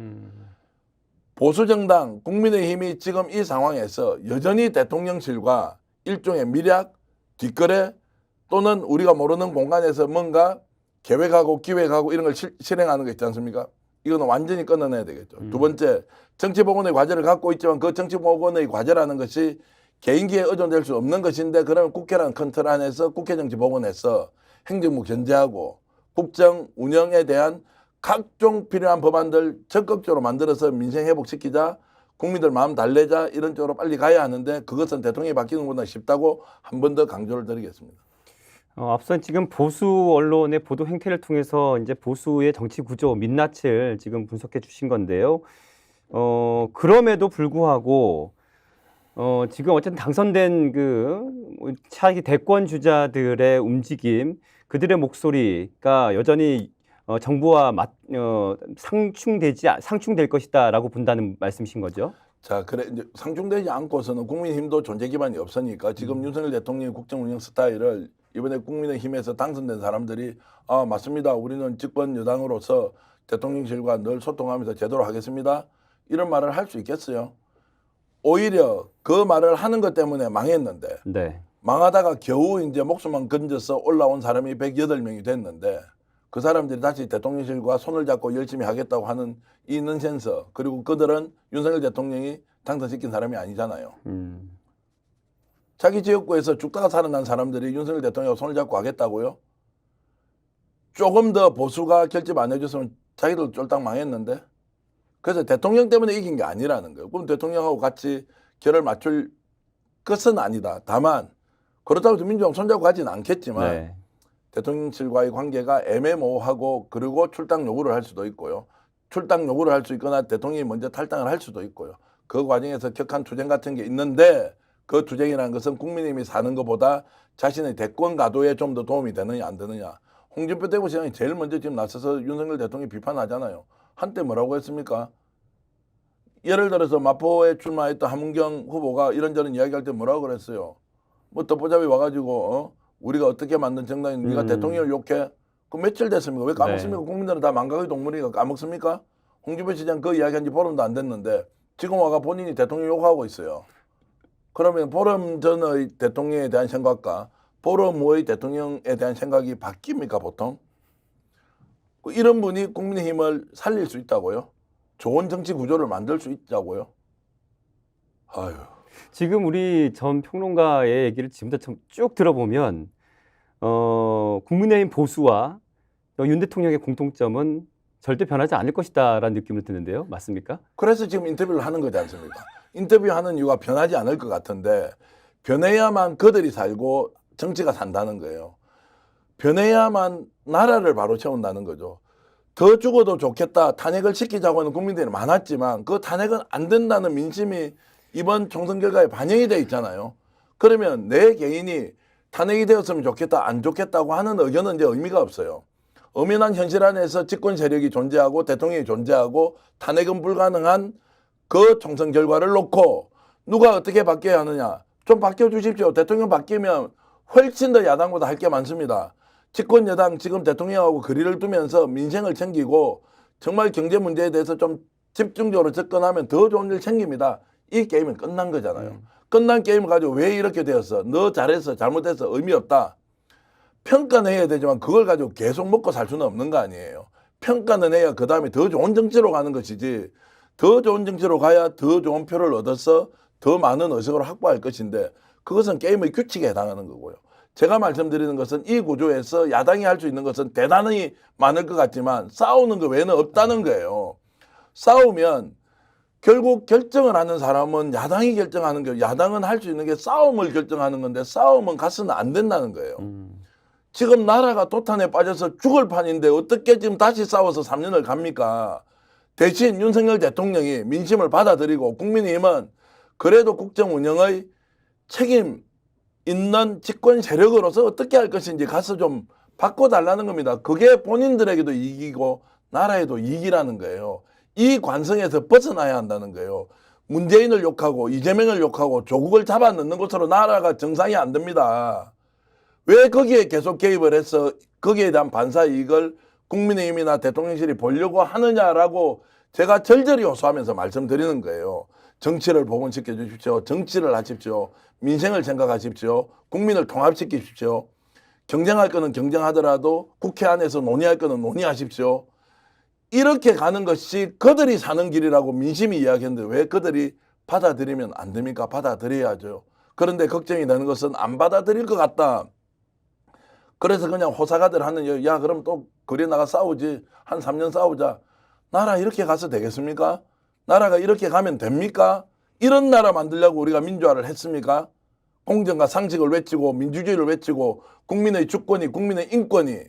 Speaker 2: 보수정당 국민의힘이 지금 이 상황에서 여전히 대통령실과 일종의 밀약, 뒷거래, 또는 우리가 모르는 공간에서 뭔가 계획하고 기획하고 이런 걸 실행하는 거 있지 않습니까? 이거는 완전히 끊어내야 되겠죠. 두 번째, 정치복원의 과제를 갖고 있지만 그 정치복원의 과제라는 것이 개인기에 의존될 수 없는 것인데, 그러면 국회라는 큰 틀 안에서 국회 정치복원에서 행정부 견제하고 국정 운영에 대한 각종 필요한 법안들 적극적으로 만들어서 민생 회복시키자, 국민들 마음 달래자, 이런 쪽으로 빨리 가야 하는데, 그것은 대통령이 바뀌는 것보다 쉽다고 한 번 더 강조를 드리겠습니다.
Speaker 1: 앞선 지금 보수 언론의 보도 행태를 통해서 이제 보수의 정치 구조, 민낯을 지금 분석해 주신 건데요. 그럼에도 불구하고 지금 어쨌든 당선된 그 차기 대권 주자들의 움직임, 그들의 목소리가 여전히 정부와 상충될 것이다라고 본다는 말씀이신 거죠?
Speaker 2: 자, 그래 이제 상충되지 않고서는 국민의힘도 존재 기반이 없으니까 지금 윤석열 대통령의 국정 운영 스타일을 이번에 국민의힘에서 당선된 사람들이 아, 맞습니다. 우리는 집권 여당으로서 대통령실과 늘 소통하면서 제대로 하겠습니다. 이런 말을 할 수 있겠어요? 오히려 그 말을 하는 것 때문에 망했는데
Speaker 1: 네.
Speaker 2: 망하다가 겨우 이제 목숨만 건져서 올라온 사람이 108명이 됐는데 그 사람들이 다시 대통령실과 손을 잡고 열심히 하겠다고 하는 이 넌센스, 그리고 그들은 윤석열 대통령이 당선시킨 사람이 아니잖아요. 자기 지역구에서 죽다가 살아난 사람들이 윤석열 대통령하고 손을 잡고 하겠다고요? 조금 더 보수가 결집 안 해줬으면 자기들 쫄딱 망했는데. 그래서 대통령 때문에 이긴 게 아니라는 거예요. 그럼 대통령하고 같이 결을 맞출 것은 아니다. 다만 그렇다고 해서 민주당 손잡고 가지는 않겠지만
Speaker 1: 네.
Speaker 2: 대통령실과의 관계가 애매모호하고 그리고 출당 요구를 할 수도 있고요. 출당 요구를 할 수 있거나 대통령이 먼저 탈당을 할 수도 있고요. 그 과정에서 격한 투쟁 같은 게 있는데 그 투쟁이라는 것은 국민의힘이 사는 것보다 자신의 대권 가도에 좀 더 도움이 되느냐 안 되느냐. 홍준표 대구시장이 제일 먼저 지금 나서서 윤석열 대통령이 비판하잖아요. 한때 뭐라고 했습니까? 예를 들어서 마포에 출마했던 함은경 후보가 이런저런 이야기할 때 뭐라고 그랬어요? 뭐 덮보잡이 와가지고 우리가 어떻게 만든 정당인 네가 대통령을 욕해? 그 며칠 됐습니까? 왜 까먹습니까?
Speaker 1: 네. 국민들은
Speaker 2: 국민들은 다 망각의 동물이니까 까먹습니까? 홍준표 시장 그 이야기한 지 보름도 안 됐는데 지금 와가 본인이 대통령 욕하고 있어요. 그러면 보름 전의 대통령에 대한 생각과 보름 후의 대통령에 대한 생각이 바뀝니까 보통? 이런 분이 국민의힘을 살릴 수 있다고요? 좋은 정치 구조를 만들 수 있다고요? 아유.
Speaker 1: 지금 우리 전 평론가의 얘기를 지금부터 쭉 들어보면 국민의힘 보수와 윤 대통령의 공통점은 절대 변하지 않을 것이다라는 느낌을 드는데요. 맞습니까?
Speaker 2: 그래서 지금 인터뷰를 하는 거지 않습니까? 인터뷰하는 이유가 변하지 않을 것 같은데 변해야만 그들이 살고 정치가 산다는 거예요. 변해야만 나라를 바로 세운다는 거죠. 더 죽어도 좋겠다, 탄핵을 시키자고 하는 국민들이 많았지만 그 탄핵은 안 된다는 민심이 이번 총선 결과에 반영이 돼 있잖아요. 그러면 내 개인이 탄핵이 되었으면 좋겠다, 안 좋겠다고 하는 의견은 이제 의미가 없어요. 엄연한 현실 안에서 집권 세력이 존재하고 대통령이 존재하고 탄핵은 불가능한 그 총선 결과를 놓고 누가 어떻게 바뀌어야 하느냐. 좀 바뀌어주십시오. 대통령 바뀌면 훨씬 더 야당보다 할 게 많습니다. 집권 여당 지금 대통령하고 거리를 두면서 민생을 챙기고 정말 경제 문제에 대해서 좀 집중적으로 접근하면 더 좋은 일 챙깁니다. 이 게임은 끝난 거잖아요. 끝난 게임을 가지고 왜 이렇게 되었어? 너 잘했어, 잘못했어, 의미 없다. 평가는 해야 되지만 그걸 가지고 계속 먹고 살 수는 없는 거 아니에요. 평가는 해야 그 다음에 더 좋은 정치로 가는 것이지, 더 좋은 정치로 가야 더 좋은 표를 얻어서 더 많은 의석을 확보할 것인데 그것은 게임의 규칙에 해당하는 거고요. 제가 말씀드리는 것은 이 구조에서 야당이 할 수 있는 것은 대단히 많을 것 같지만 싸우는 거 외에는 없다는 거예요. 싸우면 결국 결정을 하는 사람은 야당이 결정하는 거예요. 야당은 할 수 있는 게 싸움을 결정하는 건데 싸움은 가서는 안 된다는 거예요. 지금 나라가 도탄에 빠져서 죽을 판인데 어떻게 지금 다시 싸워서 3년을 갑니까? 대신 윤석열 대통령이 민심을 받아들이고 국민의힘은 그래도 국정 운영의 책임 있는 집권 세력으로서 어떻게 할 것인지 가서 좀 바꿔달라는 겁니다. 그게 본인들에게도 이익이고 나라에도 이익이라는 거예요. 이 관성에서 벗어나야 한다는 거예요. 문재인을 욕하고 이재명을 욕하고 조국을 잡아넣는 것으로 나라가 정상이 안 됩니다. 왜 거기에 계속 개입을 해서 거기에 대한 반사 이익을 국민의힘이나 대통령실이 보려고 하느냐라고 제가 절절히 호소하면서 말씀드리는 거예요. 정치를 복원시켜 주십시오. 정치를 하십시오. 민생을 생각하십시오. 국민을 통합시키십시오. 경쟁할 거는 경쟁하더라도 국회 안에서 논의할 거는 논의하십시오. 이렇게 가는 것이 그들이 사는 길이라고 민심이 이야기했는데 왜 그들이 받아들이면 안 됩니까? 받아들여야죠. 그런데 걱정이 되는 것은 안 받아들일 것 같다. 그래서 그냥 호사가들 하는 야 그럼 또 거리에 나가 싸우지. 한 3년 싸우자. 나라 이렇게 가서 되겠습니까? 나라가 이렇게 가면 됩니까? 이런 나라 만들려고 우리가 민주화를 했습니까? 공정과 상식을 외치고 민주주의를 외치고 국민의 주권이 국민의 인권이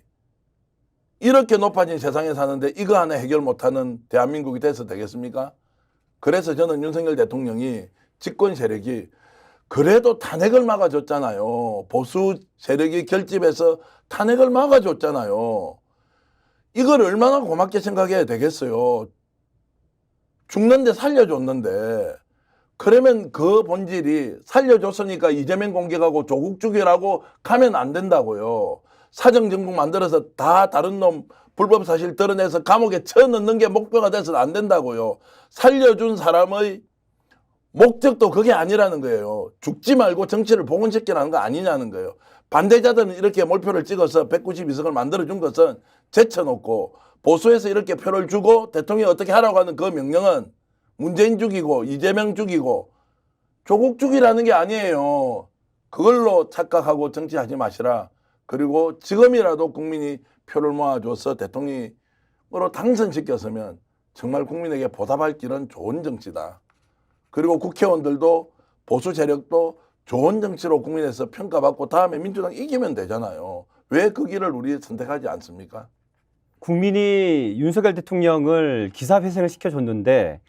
Speaker 2: 이렇게 높아진 세상에 사는데 이거 하나 해결 못하는 대한민국이 돼서 되겠습니까? 그래서 저는 윤석열 대통령이 집권 세력이 그래도 탄핵을 막아줬잖아요. 보수 세력이 결집해서 탄핵을 막아줬잖아요. 이걸 얼마나 고맙게 생각해야 되겠어요. 죽는데 살려줬는데. 그러면 그 본질이 살려줬으니까 이재명 공격하고 조국 죽이라고 가면 안 된다고요. 사정정국 만들어서 다 다른 놈 불법 사실 드러내서 감옥에 쳐넣는 게 목표가 돼서는 안 된다고요. 살려준 사람의 목적도 그게 아니라는 거예요. 죽지 말고 정치를 복원시키라는 거 아니냐는 거예요. 반대자들은 이렇게 몰표를 찍어서 192석을 만들어준 것은 제쳐놓고 보수에서 이렇게 표를 주고 대통령이 어떻게 하라고 하는 그 명령은 문재인 죽이고 이재명 죽이고 조국 죽이라는 게 아니에요. 그걸로 착각하고 정치하지 마시라. 그리고 지금이라도 국민이 표를 모아줘서 대통령으로 당선시켰으면 정말 국민에게 보답할 길은 좋은 정치다. 그리고 국회의원들도 보수 세력도 좋은 정치로 국민에서 평가받고 다음에 민주당 이기면 되잖아요. 왜 그 길을 우리 선택하지 않습니까?
Speaker 1: 국민이 윤석열 대통령을 기사회생을 시켜줬는데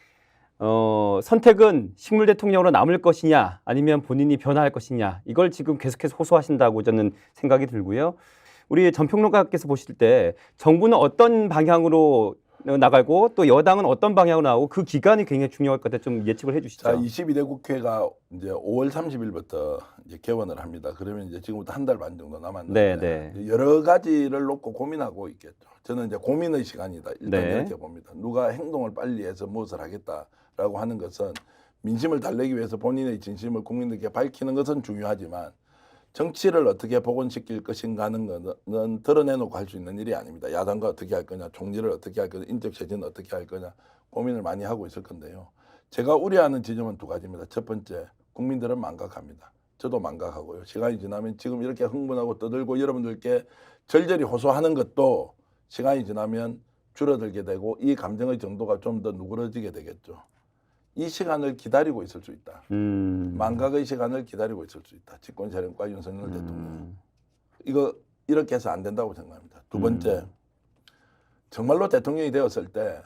Speaker 1: 선택은 식물 대통령으로 남을 것이냐 아니면 본인이 변화할 것이냐 이걸 지금 계속해서 호소하신다고 저는 생각이 들고요. 우리 전평론가께서 보실 때 정부는 어떤 방향으로 나가고 또 여당은 어떤 방향으로 나오고 그 기간이 굉장히 중요할 것 같아요. 좀 예측을 해주시죠.
Speaker 2: 자, 22대 국회가 이제 5월 30일부터 이제 개원을 합니다. 그러면 이제 지금부터 한 달 반 정도 남았는데
Speaker 1: 네.
Speaker 2: 여러 가지를 놓고 고민하고 있겠죠. 저는 이제 고민의 시간이다. 일단
Speaker 1: 네.
Speaker 2: 이렇게 봅니다. 누가 행동을 빨리 해서 무엇을 하겠다라고 하는 것은 민심을 달래기 위해서 본인의 진심을 국민들께 밝히는 것은 중요하지만 정치를 어떻게 복원시킬 것인가 하는 것은 드러내놓고 할 수 있는 일이 아닙니다. 야당과 어떻게 할 거냐, 총리를 어떻게 할 거냐, 인적 체제는 어떻게 할 거냐 고민을 많이 하고 있을 건데요. 제가 우려하는 지점은 두 가지입니다. 첫 번째, 국민들은 망각합니다. 저도 망각하고요. 시간이 지나면 지금 이렇게 흥분하고 떠들고 여러분들께 절절히 호소하는 것도 시간이 지나면 줄어들게 되고 이 감정의 정도가 좀 더 누그러지게 되겠죠. 이 시간을 기다리고 있을 수 있다. 망각의 시간을 기다리고 있을 수 있다. 집권 세력과 윤석열 대통령. 이거 이렇게 해서 안 된다고 생각합니다. 두 번째, 정말로 대통령이 되었을 때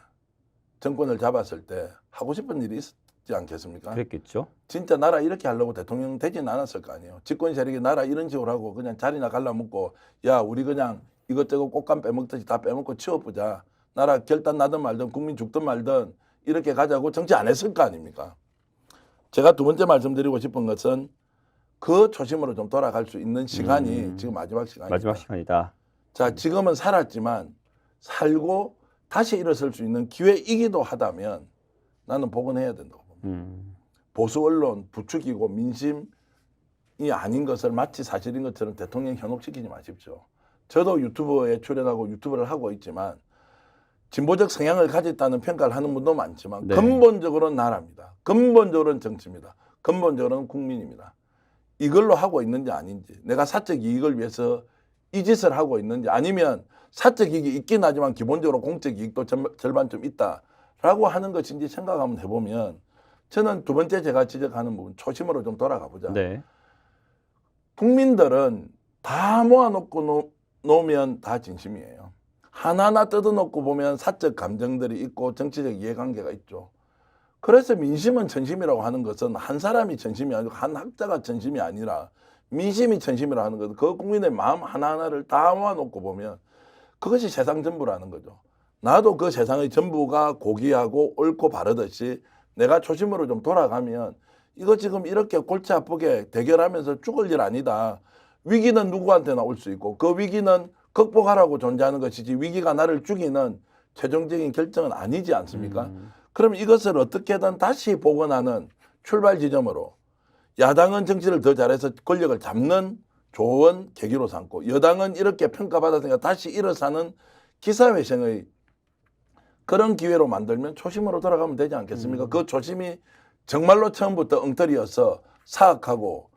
Speaker 2: 정권을 잡았을 때 하고 싶은 일이 있었지 않겠습니까?
Speaker 1: 그랬겠죠.
Speaker 2: 진짜 나라 이렇게 하려고 대통령 되지는 않았을 거 아니에요. 집권 세력이 나라 이런 식으로 하고 그냥 자리나 갈라먹고 야 우리 그냥 이것저것 꽃감 빼먹듯이 다 빼먹고 치워보자. 나라 결단 나든 말든 국민 죽든 말든 이렇게 가자고 정치 안 했을 거 아닙니까? 제가 두 번째 말씀드리고 싶은 것은 그 초심으로 좀 돌아갈 수 있는 시간이 지금 마지막 시간입니다.
Speaker 1: 마지막 시간이다.
Speaker 2: 자, 지금은 살았지만 살고 다시 일어설 수 있는 기회이기도 하다면 나는 복원해야 된다고 봅니다. 보수 언론 부추기고 민심이 아닌 것을 마치 사실인 것처럼 대통령 현혹시키지 마십시오. 저도 유튜브에 출연하고 유튜브를 하고 있지만 진보적 성향을 가졌다는 평가를 하는 분도 많지만
Speaker 1: 네.
Speaker 2: 근본적으로는 나라입니다. 근본적으로는 정치입니다. 근본적으로는 국민입니다. 이걸로 하고 있는지 아닌지 내가 사적 이익을 위해서 이 짓을 하고 있는지 아니면 사적 이익이 있긴 하지만 기본적으로 공적 이익도 절반 좀 있다라고 하는 것인지 생각 한번 해보면 저는 두 번째 제가 지적하는 부분 초심으로 좀 돌아가 보자.
Speaker 1: 네.
Speaker 2: 국민들은 다 모아놓고 놓으면 다 진심이에요. 하나하나 뜯어놓고 보면 사적 감정들이 있고 정치적 이해관계가 있죠. 그래서 민심은 전심이라고 하는 것은 한 사람이 전심이 아니고 한 학자가 전심이 아니라 민심이 전심이라고 하는 것은 그 국민의 마음 하나하나를 다 모아놓고 보면 그것이 세상 전부라는 거죠. 나도 그 세상의 전부가 고귀하고 옳고 바르듯이 내가 초심으로 좀 돌아가면 이거 지금 이렇게 골치 아프게 대결하면서 죽을 일 아니다. 위기는 누구한테나 올 수 있고 그 위기는 극복하라고 존재하는 것이지 위기가 나를 죽이는 최종적인 결정은 아니지 않습니까? 그럼 이것을 어떻게든 다시 복원하는 출발 지점으로 야당은 정치를 더 잘해서 권력을 잡는 좋은 계기로 삼고 여당은 이렇게 평가받았으니까 다시 일어서는 기사회생의 그런 기회로 만들면 초심으로 돌아가면 되지 않겠습니까? 그 초심이 정말로 처음부터 엉터리여서 사악하고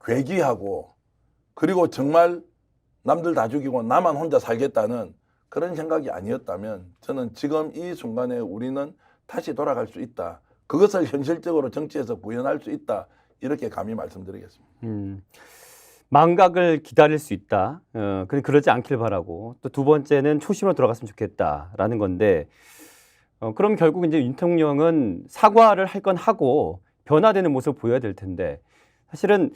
Speaker 2: 괴기하고 그리고 정말 남들 다 죽이고 나만 혼자 살겠다는 그런 생각이 아니었다면 저는 지금 이 순간에 우리는 다시 돌아갈 수 있다. 그것을 현실적으로 정치에서 구현할 수 있다. 이렇게 감히 말씀드리겠습니다.
Speaker 1: 망각을 기다릴 수 있다. 그러지 않길 바라고. 또 두 번째는 초심으로 돌아갔으면 좋겠다라는 건데 그럼 결국 이제 윤 대통령은 사과를 할 건 하고 변화되는 모습을 보여야 될 텐데 사실은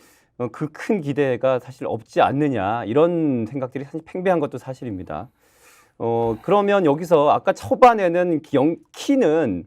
Speaker 1: 그 큰 기대가 사실 없지 않느냐 이런 생각들이 사실 팽배한 것도 사실입니다. 그러면 여기서 아까 초반에는 키는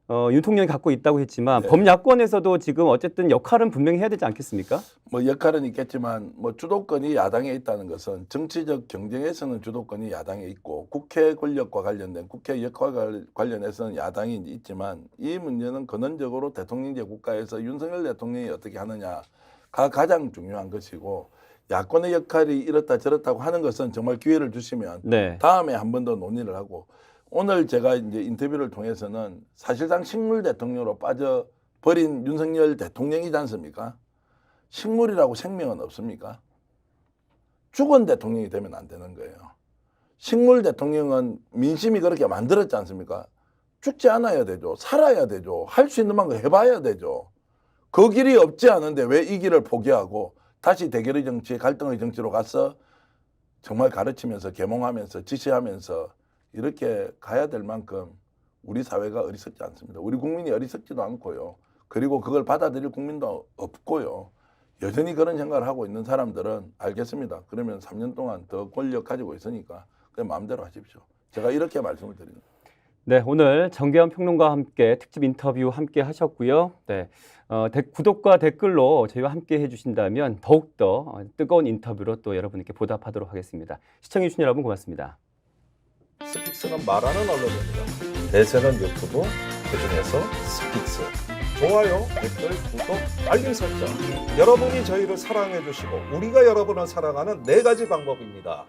Speaker 1: 윤통령이 갖고 있다고 했지만
Speaker 2: 네.
Speaker 1: 범야권에서도 지금 어쨌든 역할은 분명히 해야 되지 않겠습니까?
Speaker 2: 뭐 역할은 있겠지만 뭐 주도권이 야당에 있다는 것은 정치적 경쟁에서는 주도권이 야당에 있고 국회 권력과 관련된 국회 역할과 관련해서는 야당이 있지만 이 문제는 근원적으로 대통령제 국가에서 윤석열 대통령이 어떻게 하느냐가 가장 중요한 것이고 야권의 역할이 이렇다 저렇다고 하는 것은 정말 기회를 주시면
Speaker 1: 네.
Speaker 2: 다음에 한 번 더 논의를 하고 오늘 제가 이제 인터뷰를 통해서는 사실상 식물 대통령으로 빠져버린 윤석열 대통령이지 않습니까? 식물이라고 생명은 없습니까? 죽은 대통령이 되면 안 되는 거예요. 식물 대통령은 민심이 그렇게 만들었지 않습니까? 죽지 않아야 되죠. 살아야 되죠. 할 수 있는 만큼 해봐야 되죠. 그 길이 없지 않은데 왜 이 길을 포기하고 다시 대결의 정치, 갈등의 정치로 가서 정말 가르치면서 계몽하면서 지시하면서 이렇게 가야 될 만큼 우리 사회가 어리석지 않습니다. 우리 국민이 어리석지도 않고요. 그리고 그걸 받아들일 국민도 없고요. 여전히 그런 생각을 하고 있는 사람들은 알겠습니다. 그러면 3년 동안 더 권력 가지고 있으니까 그냥 마음대로 하십시오. 제가 이렇게 말씀을 드립니다.
Speaker 1: 네, 오늘 정계원 평론가와 함께 특집 인터뷰 함께 하셨고요. 네, 구독과 댓글로 저희와 함께 해주신다면 더욱더 뜨거운 인터뷰로 또 여러분께 보답하도록 하겠습니다. 시청해주신 여러분 고맙습니다.
Speaker 3: 스픽스는 말하는 언론입니다. 대세는 유튜브, 그중에서 스픽스. 좋아요, 댓글, 구독, 알림 설정. 여러분이 저희를 사랑해 주시고 우리가 여러분을 사랑하는 4가지 방법입니다.